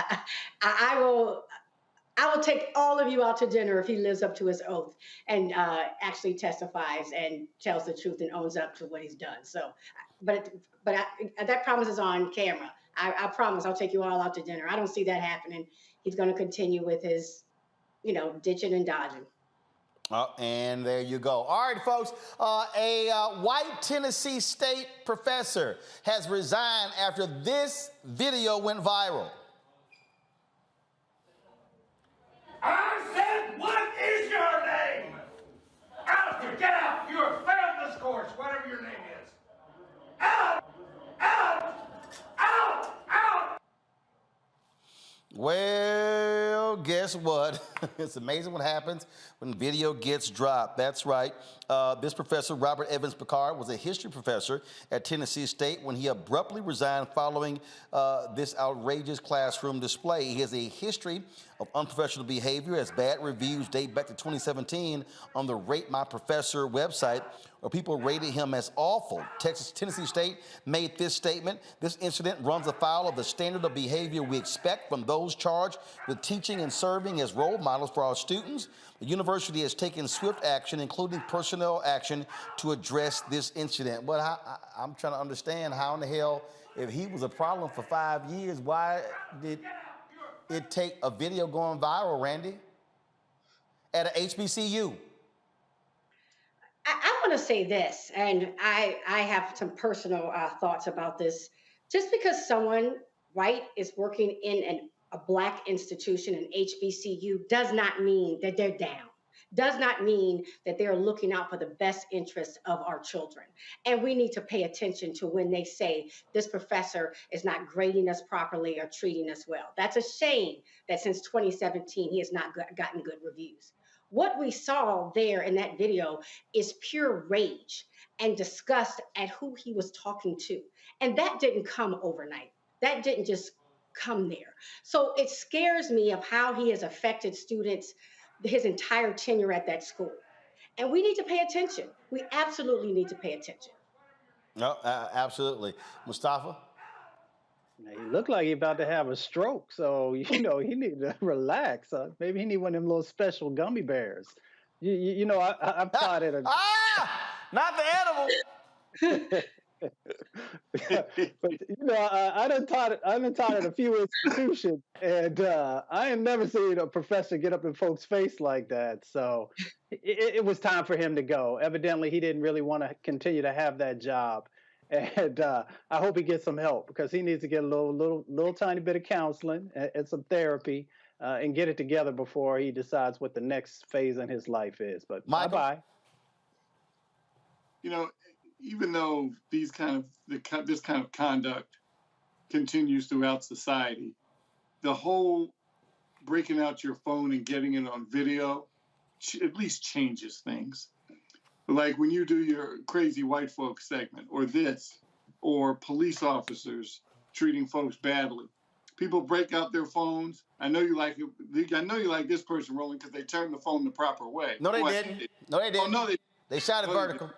I will take all of you out to dinner if he lives up to his oath and actually testifies and tells the truth and owns up to what he's done. So, but that promise is on camera. I promise I'll take you all out to dinner. I don't see that happening. He's going to continue with his, you know, ditching and dodging. And there you go. All right, folks. A white Tennessee State professor has resigned after this video went viral. I said, what is your name? Out here, get out. You have failed this course, whatever your name is. Out! Out! Out! Out! Well, guess what? It's amazing what happens when video gets dropped. That's right. This professor, Robert Evans Picard, was a history professor at Tennessee State when he abruptly resigned following this outrageous classroom display. He has a history of unprofessional behavior, as bad reviews date back to 2017 on the Rate My Professor website, where people rated him as awful. Tennessee State made this statement: "This incident runs afoul of the standard of behavior we expect from those charged with teaching and serving as role models for our students. The university has taken swift action, including personnel action, to address this incident." But I'm trying to understand how in the hell, if he was a problem for 5 years, why did it take a video going viral, Randy, at a HBCU? I want to say this, and I have some personal thoughts about this. Just because someone white is working in a Black institution, an HBCU, does not mean that they're down. Does not mean that they're looking out for the best interests of our children. And we need to pay attention to when they say this professor is not grading us properly or treating us well. That's a shame that since 2017, he has not gotten good reviews. What we saw there in that video is pure rage and disgust at who he was talking to. And that didn't come overnight. That didn't just come there. So it scares me of how he has affected students his entire tenure at that school. And we need to pay attention. We absolutely need to pay attention. No, absolutely. Mustafa? He looked like he's about to have a stroke, so you know he need to relax. Maybe he need one of them little special gummy bears. You know, I've taught at a not the animal. But you know, I've been taught at a few institutions, and I ain't never seen a professor get up in folks' face like that. So it was time for him to go. Evidently, he didn't really want to continue to have that job. And I hope he gets some help, because he needs to get a little tiny bit of counseling and some therapy and get it together before he decides what the next phase in his life is. But bye-bye. You know, even though this kind of conduct continues throughout society, the whole breaking out your phone and getting it on video at least changes things. Like when you do your crazy white folks segment, or this, or police officers treating folks badly. People break out their phones. I know you like it. I know you like this person rolling because they turned the phone the proper way. No, they didn't. No, they didn't. Oh, no, they shot it vertical.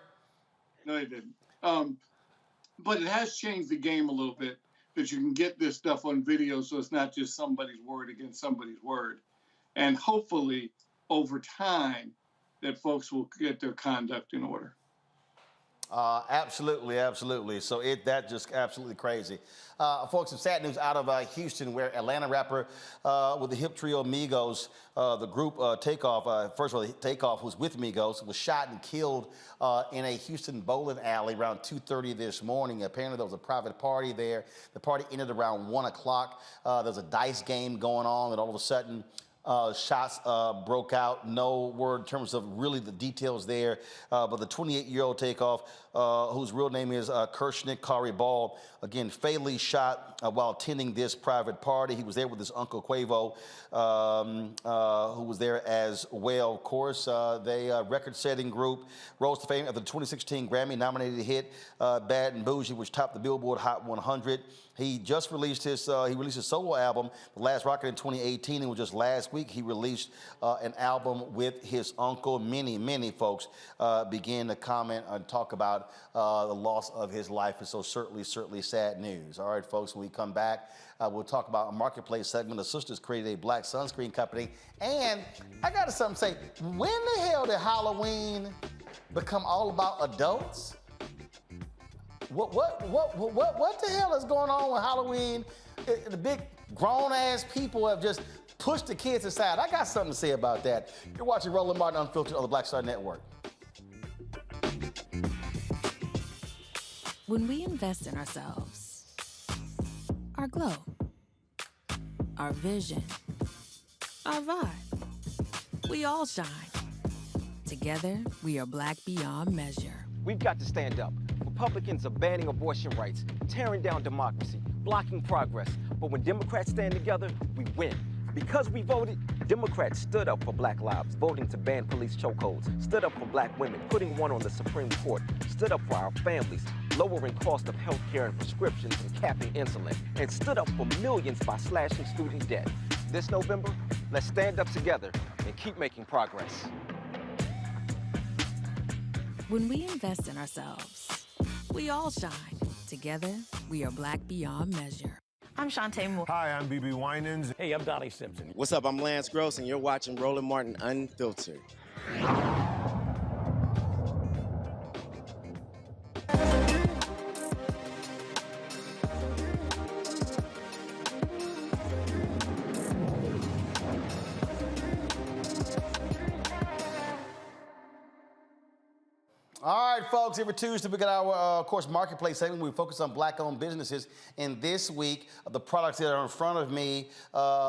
No, they didn't. but it has changed the game a little bit that you can get this stuff on video, so it's not just somebody's word against somebody's word. And hopefully, over time, that folks will get their conduct in order. Absolutely, absolutely. So that just absolutely crazy. Folks, some sad news out of Houston, where Atlanta rapper with the hip trio Migos, the group Takeoff, first of all, Takeoff, who's with Migos, was shot and killed in a Houston bowling alley around 2:30 this morning. Apparently, there was a private party there. The party ended around 1 o'clock. There was a dice game going on, and all of a sudden, shots broke out. No word in terms of really the details there. But the 28-year-old Takeoff, whose real name is Kershnik Kari Ball, again, fatally shot while attending this private party. He was there with his uncle Quavo, who was there as well. Of course, they record-setting group rose to fame after the 2016 Grammy-nominated hit Bad and Bougie, which topped the Billboard Hot 100. He just released his solo album, The Last Rocket, in 2018, and was just last week he released an album with his uncle. Many folks began to comment and talk about the loss of his life, and so certainly sad news. All right, folks, when we come back, we'll talk about a marketplace segment. The sisters created a black sunscreen company, and I got something to say. When the hell did Halloween become all about adults? What the hell is going on with Halloween? The big grown-ass people have just pushed the kids aside. I got something to say about that. You're watching Roland Martin Unfiltered on the Black Star Network. When we invest in ourselves, our glow, our vision, our vibe, we all shine. Together, we are black beyond measure. We've got to stand up. Republicans are banning abortion rights, tearing down democracy, blocking progress. But when Democrats stand together, we win. Because we voted, Democrats stood up for black lives, voting to ban police chokeholds, stood up for black women, putting one on the Supreme Court, stood up for our families, lowering cost of health care and prescriptions and capping insulin, and stood up for millions by slashing student debt. This November, let's stand up together and keep making progress. When we invest in ourselves, we all shine. Together, we are black beyond measure. I'm Shantae Moore. Hi, I'm BB Winans. Hey, I'm Dolly Simpson. What's up? I'm Lance Gross, and you're watching Roland Martin Unfiltered. All right, folks, every Tuesday we got our, of course, marketplace segment. We focus on black-owned businesses. And this week, the products that are in front of me,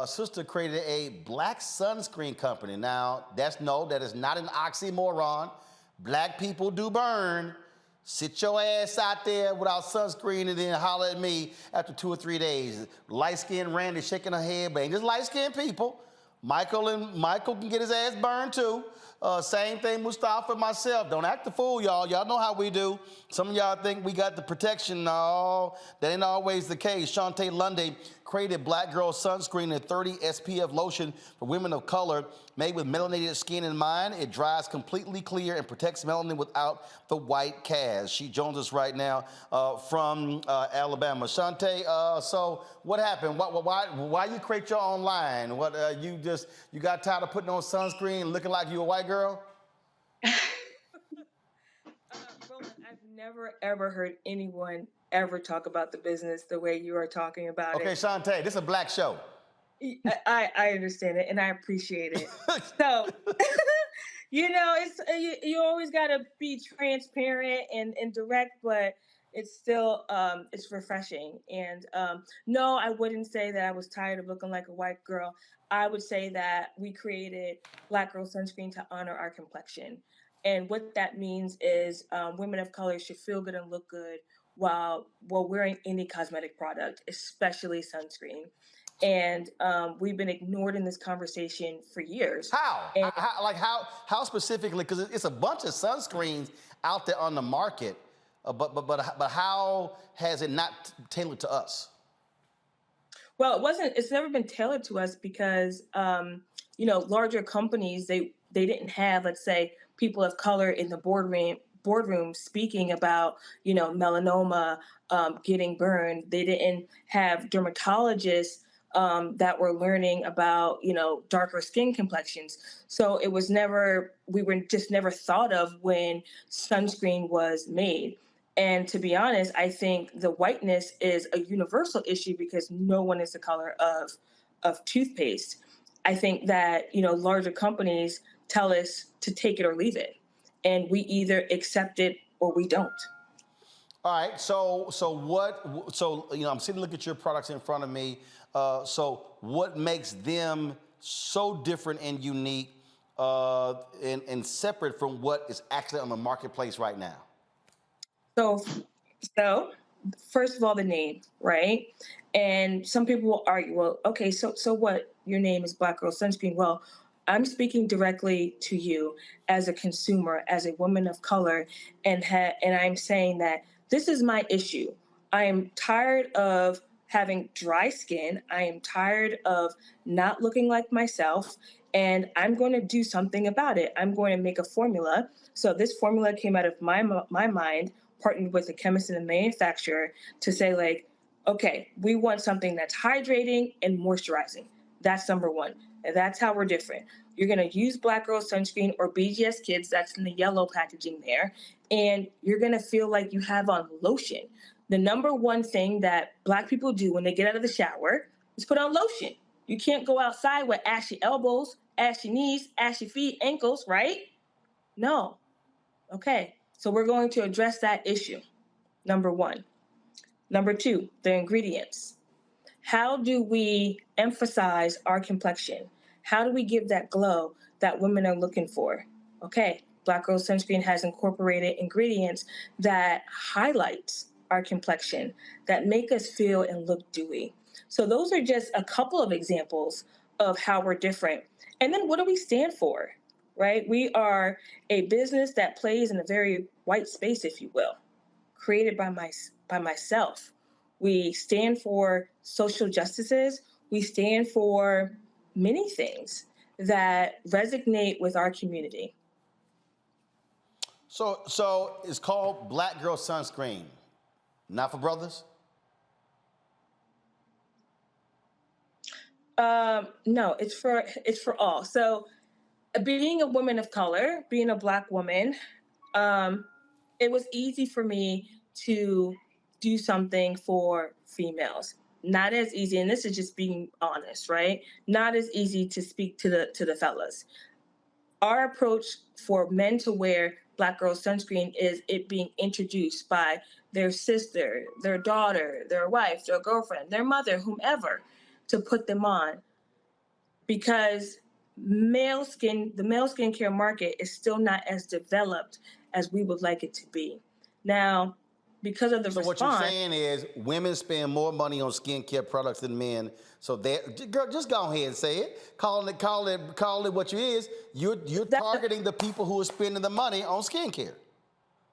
sister created a black sunscreen company. Now, that is not an oxymoron. Black people do burn. Sit your ass out there without sunscreen and then holler at me after 2 or 3 days. Light-skinned Randy shaking her head, but ain't just light-skinned people. Michael can get his ass burned too. Same thing, Mustafa and myself. Don't act the fool, y'all. Y'all know how we do. Some of y'all think we got the protection. No, that ain't always the case. Shantae Lundy created Black Girl Sunscreen, a 30 SPF lotion for women of color made with melanated skin in mind. It dries completely clear and protects melanin without the white cast. She joins us right now from Alabama. Shantae, so what happened? Why you create your own line? What you got tired of putting on sunscreen and looking like you a white girl? Roland, I've never ever heard anyone ever talk about the business the way you are talking about it. Okay, Shantae, this is a black show. I understand it and I appreciate it. So, it's you always got to be transparent and direct, but it's still it's refreshing. And no, I wouldn't say that I was tired of looking like a white girl. I would say that we created Black Girl Sunscreen to honor our complexion. And what that means is women of color should feel good and look good while wearing any cosmetic product, especially sunscreen. And we've been ignored in this conversation for years. How specifically? Because it's a bunch of sunscreens out there on the market, but how has it not tailored to us? Well, it's never been tailored to us because larger companies they didn't have, let's say, people of color in the boardrooms speaking about, melanoma, getting burned. They didn't have dermatologists that were learning about, darker skin complexions. So it was never, we were just never thought of when sunscreen was made. And to be honest, I think the whiteness is a universal issue because no one is the color of toothpaste. I think that, larger companies tell us to take it or leave it. And we either accept it or we don't. All right. I'm sitting looking at your products in front of me. So what makes them so different and unique and separate from what is actually on the marketplace right now? So first of all, the name, right? And some people will argue, well, okay, so what? Your name is Black Girl Sunscreen. Well, I'm speaking directly to you as a consumer, as a woman of color, and I'm saying that this is my issue. I am tired of having dry skin. I am tired of not looking like myself, and I'm going to do something about it. I'm going to make a formula. So this formula came out of my mind, partnered with a chemist and a manufacturer to say, like, okay, we want something that's hydrating and moisturizing. That's number one. And that's how we're different. You're going to use Black Girl Sunscreen or BGS Kids, that's in the yellow packaging there, and you're going to feel like you have on lotion. The number one thing that Black people do when they get out of the shower is put on lotion. You can't go outside with ashy elbows, ashy knees, ashy feet, ankles, right? No. Okay, so we're going to address that issue, number one. Number two, the ingredients. How do we emphasize our complexion? How do we give that glow that women are looking for? Okay, Black Girl Sunscreen has incorporated ingredients that highlight our complexion, that make us feel and look dewy. So those are just a couple of examples of how we're different. And then what do we stand for, right? We are a business that plays in a very white space, if you will, created by myself. We stand for social justices. We stand for many things that resonate with our community. So it's called Black Girl Sunscreen, not for brothers? No, it's for all. So being a woman of color, being a Black woman, it was easy for me to do something for females. Not as easy, and this is just being honest, right? Not as easy to speak to the fellas. Our approach for men to wear Black Girl Sunscreen is it being introduced by their sister, their daughter, their wife, their girlfriend, their mother, whomever, to put them on. Because the male skincare market is still not as developed as we would like it to be. Now, because of the response. So what you're saying is women spend more money on skincare products than men. So girl, just go ahead and say it. Call it what you is. You're targeting the people who are spending the money on skincare.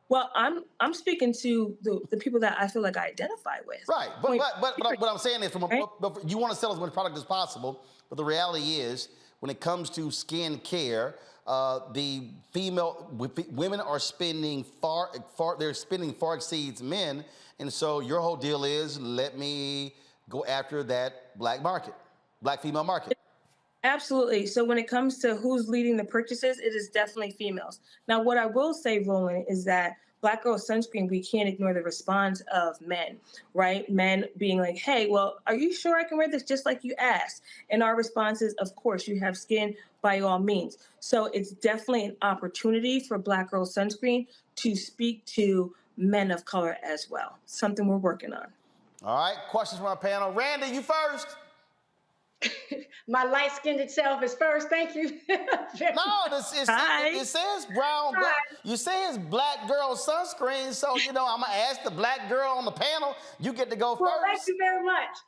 Well, I'm speaking to the people that I feel like I identify with. Right, but what I'm saying is, you want to sell as much product as possible, but the reality is, when it comes to skin care, women are spending far exceeds men, and so your whole deal is, let me go after that black female market. Absolutely. So when it comes to who's leading the purchases, it is definitely females. Now, what I will say, Roland, is that Black Girl Sunscreen, we can't ignore the response of men, right? Men being like, hey, well, are you sure I can wear this just like you asked? And our response is, of course, you have skin by all means. So it's definitely an opportunity for Black Girl Sunscreen to speak to men of color as well. Something we're working on. All right, questions from our panel. Randy, you first. My light-skinned self is first. Thank you. No, it says brown. You say it's Black Girl Sunscreen, so I'm gonna ask the black girl on the panel. You get to go first. Well, thank you very much.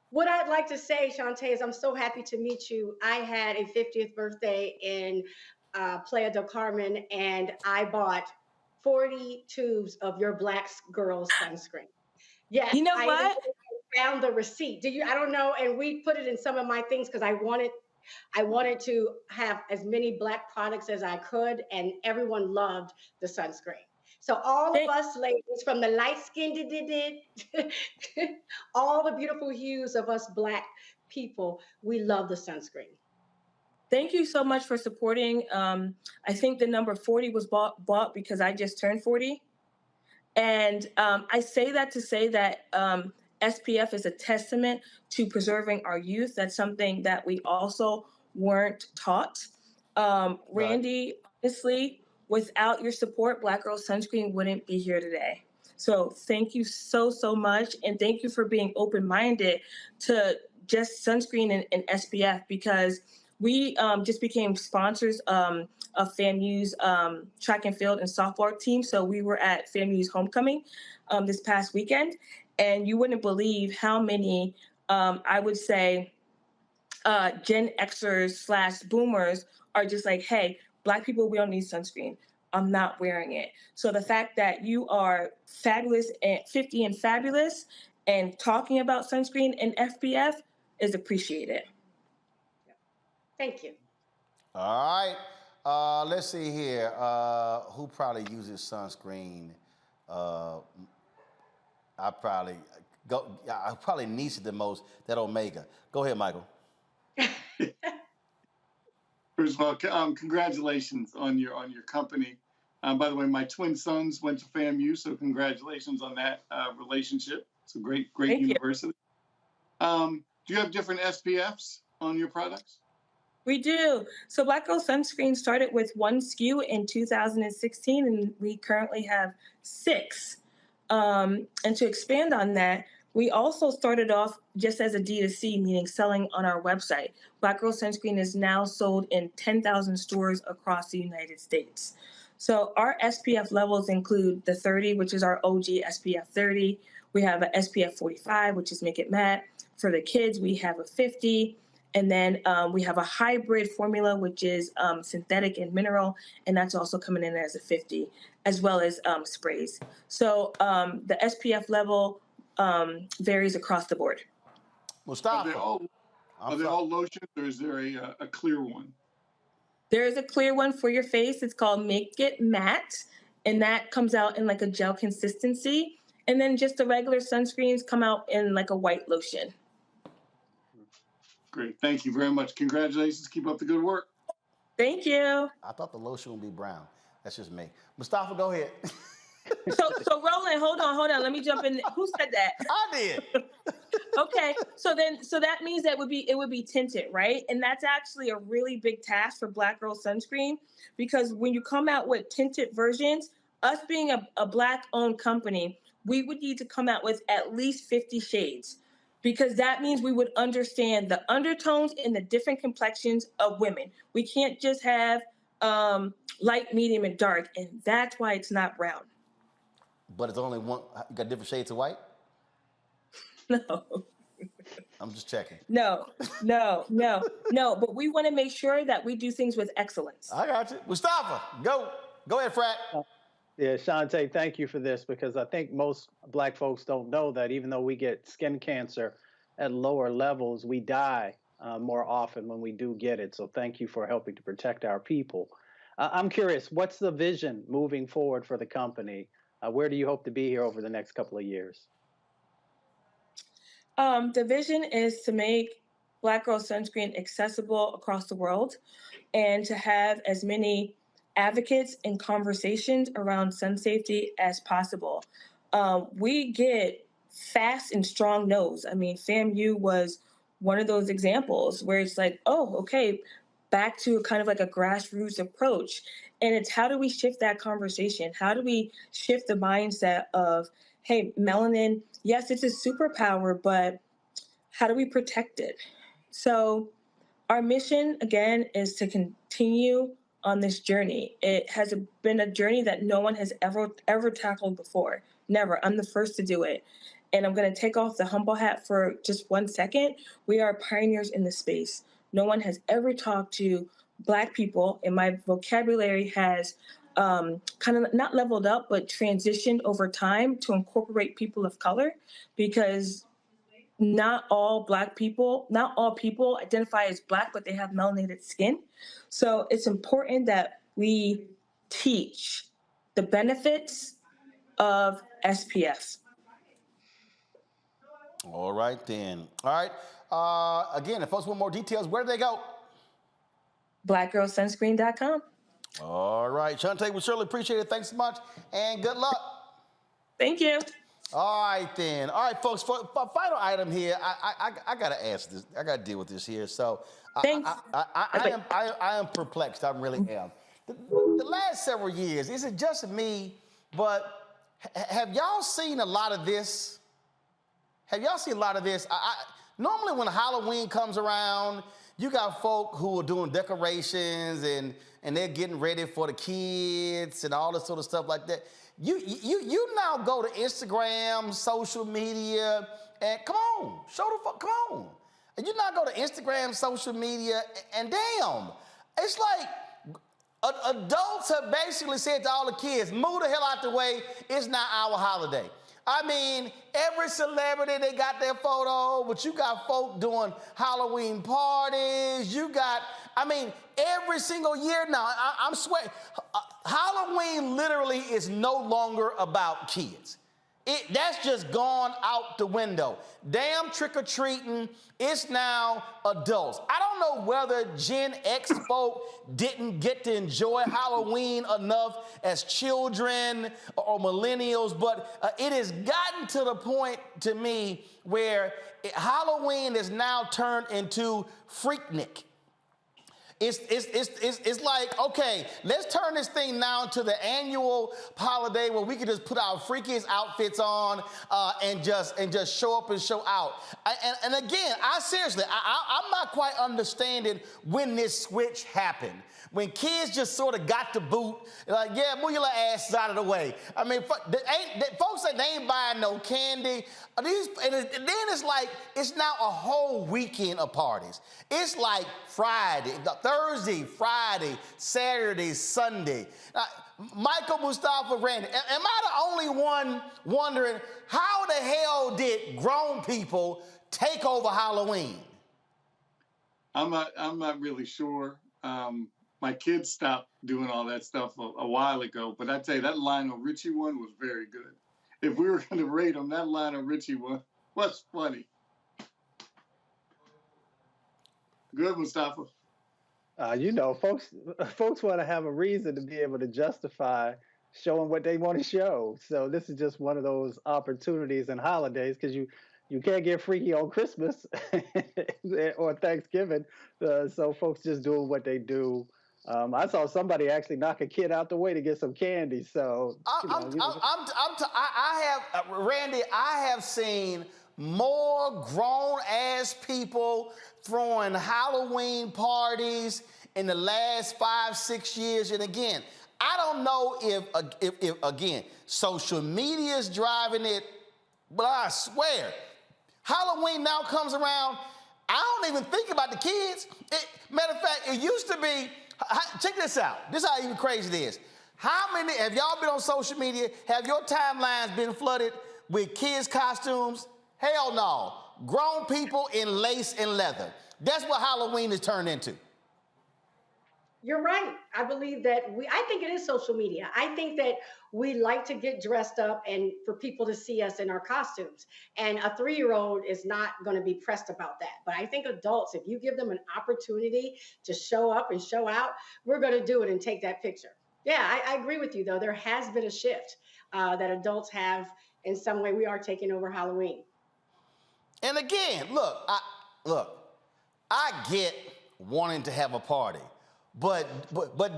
What I'd like to say, Shantae, is I'm so happy to meet you. I had a 50th birthday in Playa del Carmen, and I bought 40 tubes of your Black Girl Sunscreen. Yes, you know what? Found the receipt. I don't know, and we put it in some of my things because I wanted to have as many Black products as I could, and everyone loved the sunscreen. So all of us ladies, from the light-skinned, all the beautiful hues of us Black people, we love the sunscreen. Thank you so much for supporting. I think the number 40 was bought because I just turned 40. And I say that to say that SPF is a testament to preserving our youth. That's something that we also weren't taught. Randy, honestly, without your support, Black Girl Sunscreen wouldn't be here today. So thank you so, so much. And thank you for being open-minded to just sunscreen and SPF, because we just became sponsors of FAMU's track and field and softball team. So we were at FAMU's homecoming this past weekend, and you wouldn't believe how many, I would say, Gen Xers / boomers are just like, hey, Black people, we don't need sunscreen. I'm not wearing it. So the fact that you are fabulous and 50 and fabulous and talking about sunscreen and SPF is appreciated. Thank you. All right. Let's see here. Who probably uses sunscreen? I probably needs it the most. That Omega. Go ahead, Michael. First of all, congratulations on your company. By the way, my twin sons went to FAMU, so congratulations on that relationship. It's a great university. Do you have different SPFs on your products? We do. So Black Girl Sunscreen started with 1 SKU in 2016, and we currently have 6. And to expand on that, we also started off just as a D2C, meaning selling on our website. Black Girl Sunscreen is now sold in 10,000 stores across the United States. So our SPF levels include the 30, which is our OG SPF 30. We have a SPF 45, which is Make It Matte. For the kids, we have a 50. And then we have a hybrid formula, which is synthetic and mineral, and that's also coming in as a 50, as well as sprays. So the SPF level varies across the board. Mustafa. Are they all lotions, or is there a clear one? There is a clear one for your face. It's called Make It Matte, and that comes out in like a gel consistency. And then just the regular sunscreens come out in like a white lotion. Great. Thank you very much. Congratulations. Keep up the good work. Thank you. I thought the lotion would be brown. That's just me. Mustafa, go ahead. So Roland, hold on. Let me jump in. Who said that? I did. Okay. So that means that it would be tinted, right? And that's actually a really big task for Black Girl Sunscreen, because when you come out with tinted versions, us being a Black-owned company, we would need to come out with at least 50 shades, because that means we would understand the undertones and the different complexions of women. We can't just have light, medium, and dark, and that's why it's not brown. But it's only one. You got different shades of white? No. I'm just checking. No. But we want to make sure that we do things with excellence. I got you. Mustafa, go ahead, Frat. Yeah, Shantae, thank you for this, because I think most Black folks don't know that even though we get skin cancer at lower levels, we die more often when we do get it. So thank you for helping to protect our people. I'm curious, what's the vision moving forward for the company? Where do you hope to be here over the next couple of years? The vision is to make Black Girl Sunscreen accessible across the world, and to have as many advocates and conversations around sun safety as possible. We get fast and strong no's. I mean, FAMU was one of those examples where it's like, oh, okay, back to kind of like a grassroots approach. And it's, how do we shift that conversation? How do we shift the mindset of, hey, melanin, yes, it's a superpower, but how do we protect it? So our mission, again, is to continue on this journey. It has been a journey that no one has ever tackled before. Never. I'm the first to do it. And I'm going to take off the humble hat for just 1 second. We are pioneers in this space. No one has ever talked to Black people, and my vocabulary has kind of not leveled up, but transitioned over time to incorporate people of color, because not all people identify as Black, but they have melanated skin. So it's important that we teach the benefits of SPF. All right, then. All right. Again, if folks want more details, where do they go? blackgirlsunscreen.com. All right. Shantae, we certainly appreciate it. Thanks so much, and good luck. Thank you. All right, then. All right, folks, for final item here, I got to ask this. I got to deal with this here. So I am perplexed. I really am. The last several years, is it just me, but have y'all seen a lot of this? Have y'all seen a lot of this? Normally when Halloween comes around, you got folk who are doing decorations and they're getting ready for the kids and all this sort of stuff like that. You now go to Instagram, social media, and come on, come on. And you now go to Instagram, social media, and damn, it's like adults have basically said to all the kids, move the hell out the way, it's not our holiday. I mean, every celebrity, they got their photo, but you got folk doing Halloween parties. You got, every single year now, I'm swearing, Halloween literally is no longer about kids. That's just gone out the window. Damn trick-or-treating, it's now adults. I don't know whether Gen X folk didn't get to enjoy Halloween enough as children or millennials, but it has gotten to the point to me where Halloween is now turned into Freaknik. It's like, okay, let's turn this thing now to the annual holiday where we can just put our freakiest outfits on and just show up and show out. And again, I'm not quite understanding when this switch happened. When kids just sort of got the boot, like, yeah, move your little asses out of the way. I mean, folks say they ain't buying no candy. And then it's like, it's now a whole weekend of parties. It's like Thursday, Friday, Saturday, Sunday. Michael, Mustafa, Randy, am I the only one wondering how the hell did grown people take over Halloween? I'm not really sure. My kids stopped doing all that stuff a while ago, but I tell you, that Lionel Richie one was very good. If we were going to rate them, that Lionel Richie one was funny. Good, Mustafa. Folks want to have a reason to be able to justify showing what they want to show. So this is just one of those opportunities and holidays, because you can't get freaky on Christmas or Thanksgiving. So folks just doing what they do. I saw somebody actually knock a kid out the way to get some candy. So Randy, I have seen more grown-ass people throwing Halloween parties in the last 5-6 years. And again, I don't know if again, social media is driving it, but I swear, Halloween now comes around, I don't even think about the kids. Matter of fact, it used to be, check this out. This is how even crazy it is. How many, have y'all been on social media? Have your timelines been flooded with kids' costumes? Hell no. Grown people in lace and leather. That's what Halloween is turned into. You're right. I believe that I think it is social media. I think that we like to get dressed up and for people to see us in our costumes. And a 3-year-old is not going to be pressed about that. But I think adults, if you give them an opportunity to show up and show out, we're going to do it and take that picture. Yeah, I agree with you, though. There has been a shift that adults have in some way. We are taking over Halloween. And again, look, I get wanting to have a party. But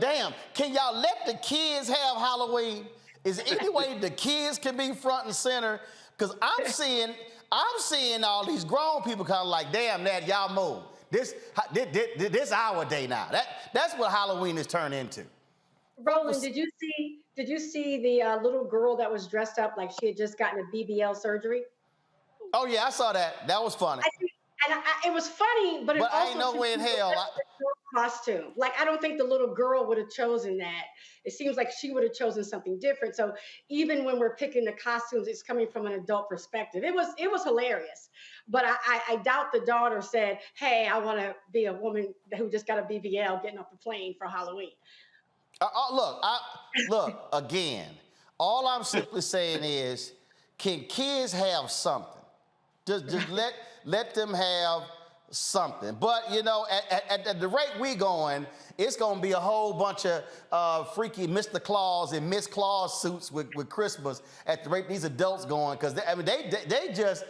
damn, can y'all let the kids have Halloween? Is there any way the kids can be front and center? Because I'm seeing all these grown people kind of like, damn, that y'all move. This our day now. That's what Halloween is turned into. Roland, did you see the little girl that was dressed up like she had just gotten a BBL surgery? Oh yeah, I saw that. That was funny. It was funny, but also ain't no way in hell. Costume. Like, I don't think the little girl would have chosen that. It seems like she would have chosen something different. So even when we're picking the costumes, it's coming from an adult perspective. It was hilarious. But I doubt the daughter said, hey, I want to be a woman who just got a BBL getting off the plane for Halloween. Look, again, All I'm simply saying is, can kids have something? Just let them have something. But, you know, at the rate we going, it's going to be a whole bunch of freaky Mr. Claus and Miss Claus suits with Christmas at the rate these adults going, because they just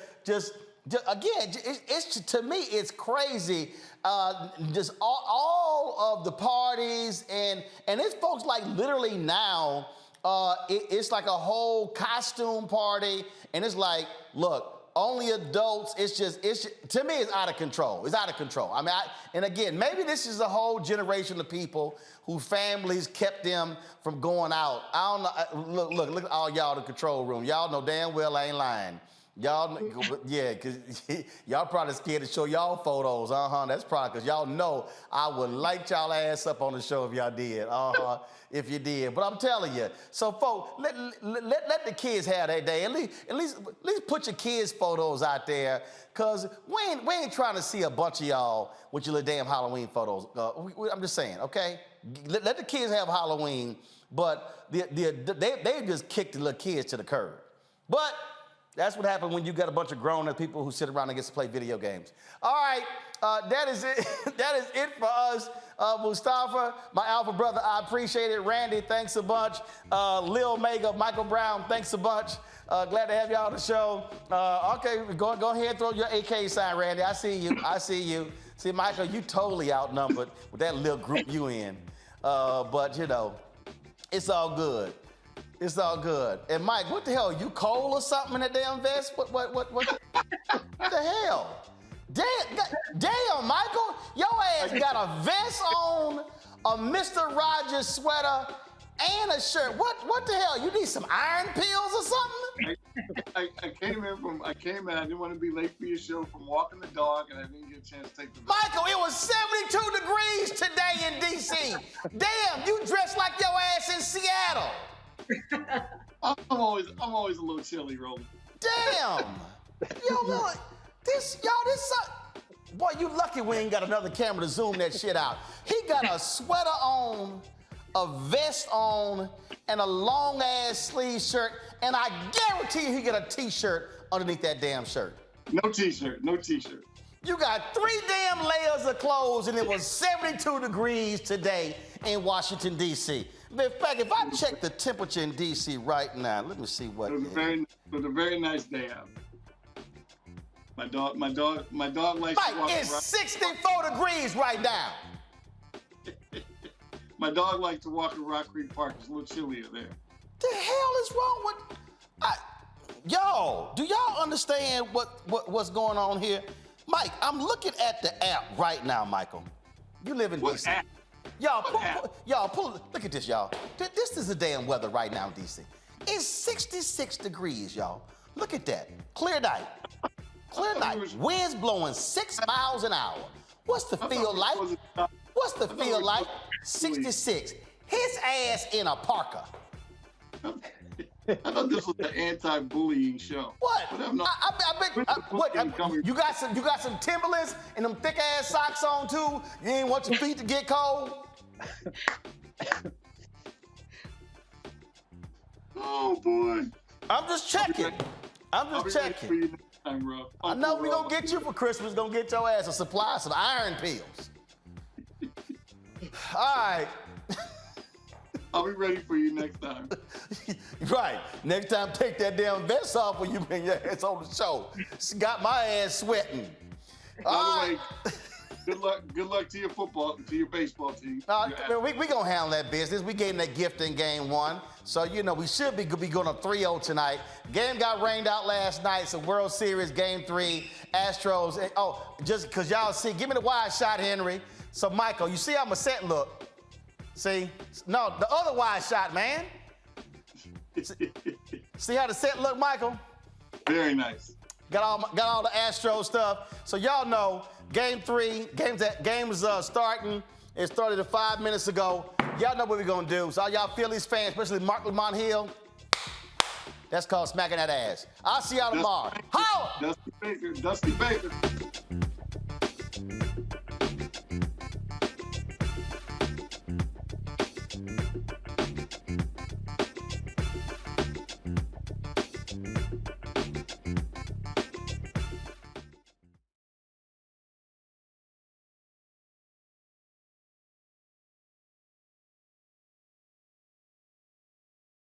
again, it's to me, it's crazy. Just all of the parties and it's folks like literally now, it's like a whole costume party, and it's like, look, only adults. It's just to me, it's out of control. It's out of control. I mean, and again, maybe this is a whole generation of people whose families kept them from going out. I don't know. Look at all y'all in the control room. Y'all know damn well I ain't lying. Y'all, yeah, because y'all probably scared to show y'all photos. That's probably because y'all know I would light y'all ass up on the show if y'all did. If you did. But I'm telling you. So, folks, let the kids have that day. At least put your kids' photos out there, because we ain't trying to see a bunch of y'all with your little damn Halloween photos. I'm just saying, okay? Let the kids have Halloween, but they just kicked the little kids to the curb. But that's what happens when you got a bunch of grown-up people who sit around and get to play video games. All right, that is it. That is it for us. Mustafa, my alpha brother, I appreciate it. Randy, thanks a bunch. Lil Mega, Michael Brown, thanks a bunch. Glad to have y'all on the show. Okay, go ahead and throw your AK sign, Randy. I see you. I see you. See, Michael, you totally outnumbered with that little group you in. But, you know, it's all good. It's all good. And Mike, what the hell? You cold or something in that damn vest? What the hell? Damn, Michael, your ass got a vest on, a Mr. Rogers sweater, and a shirt. What the hell? You need some iron pills or something? I came in. I didn't want to be late for your show from walking the dog, and I didn't get a chance to take the. Michael, it was 72 degrees today in D.C. Damn, you dressed like your ass in Seattle. I'm always a little chilly, Roland. Damn! Boy, you lucky we ain't got another camera to zoom that shit out. He got a sweater on, a vest on, and a long ass sleeve shirt, and I guarantee you he got a t-shirt underneath that damn shirt. No t-shirt. You got 3 damn layers of clothes, and it was 72 degrees today in Washington, D.C. In fact, if I check the temperature in D.C. right now, let me see what it was a very nice day out. My dog likes to walk it's 64 degrees right now. My dog likes to walk in Rock Creek Park. It's a little chillier there. The hell is wrong with y'all? Do y'all understand what's going on here? Mike, I'm looking at the app right now, Michael. You live in D.C. App? Y'all, look at this, y'all. This is the damn weather right now in D.C. It's 66 degrees, y'all. Look at that. Clear night. Winds blowing 6 miles an hour. What's the feel like? 66. His ass in a parka. I thought this was an anti-bullying show. What? You got some Timberlands and them thick ass socks on too? You ain't want your feet to get cold? Oh boy. I'm just checking. I know we gonna get you for Christmas. Gonna get your ass a supply of some iron pills. All right. I'll be ready for you next time. Right. Next time, take that damn vest off when you bring your ass on the show. It's got my ass sweating. By the way, good luck to your baseball team. We gonna handle that business. We gave them that gift in game 1. So, you know, we should be going to 3-0 tonight. Game got rained out last night. So World Series game 3, Astros. And, just because y'all see, give me the wide shot, Henry. So, Michael, you see how my set look? See? No, the other wide shot, man. See how the set look, Michael? Very nice. Got all the Astro stuff. So y'all know, game 3, game's starting. It started 5 minutes ago. Y'all know what we're gonna do. So all y'all Phillies fans, especially Mark Lamont Hill, that's called smacking that ass. I'll see y'all tomorrow. Holla! Dusty Baker.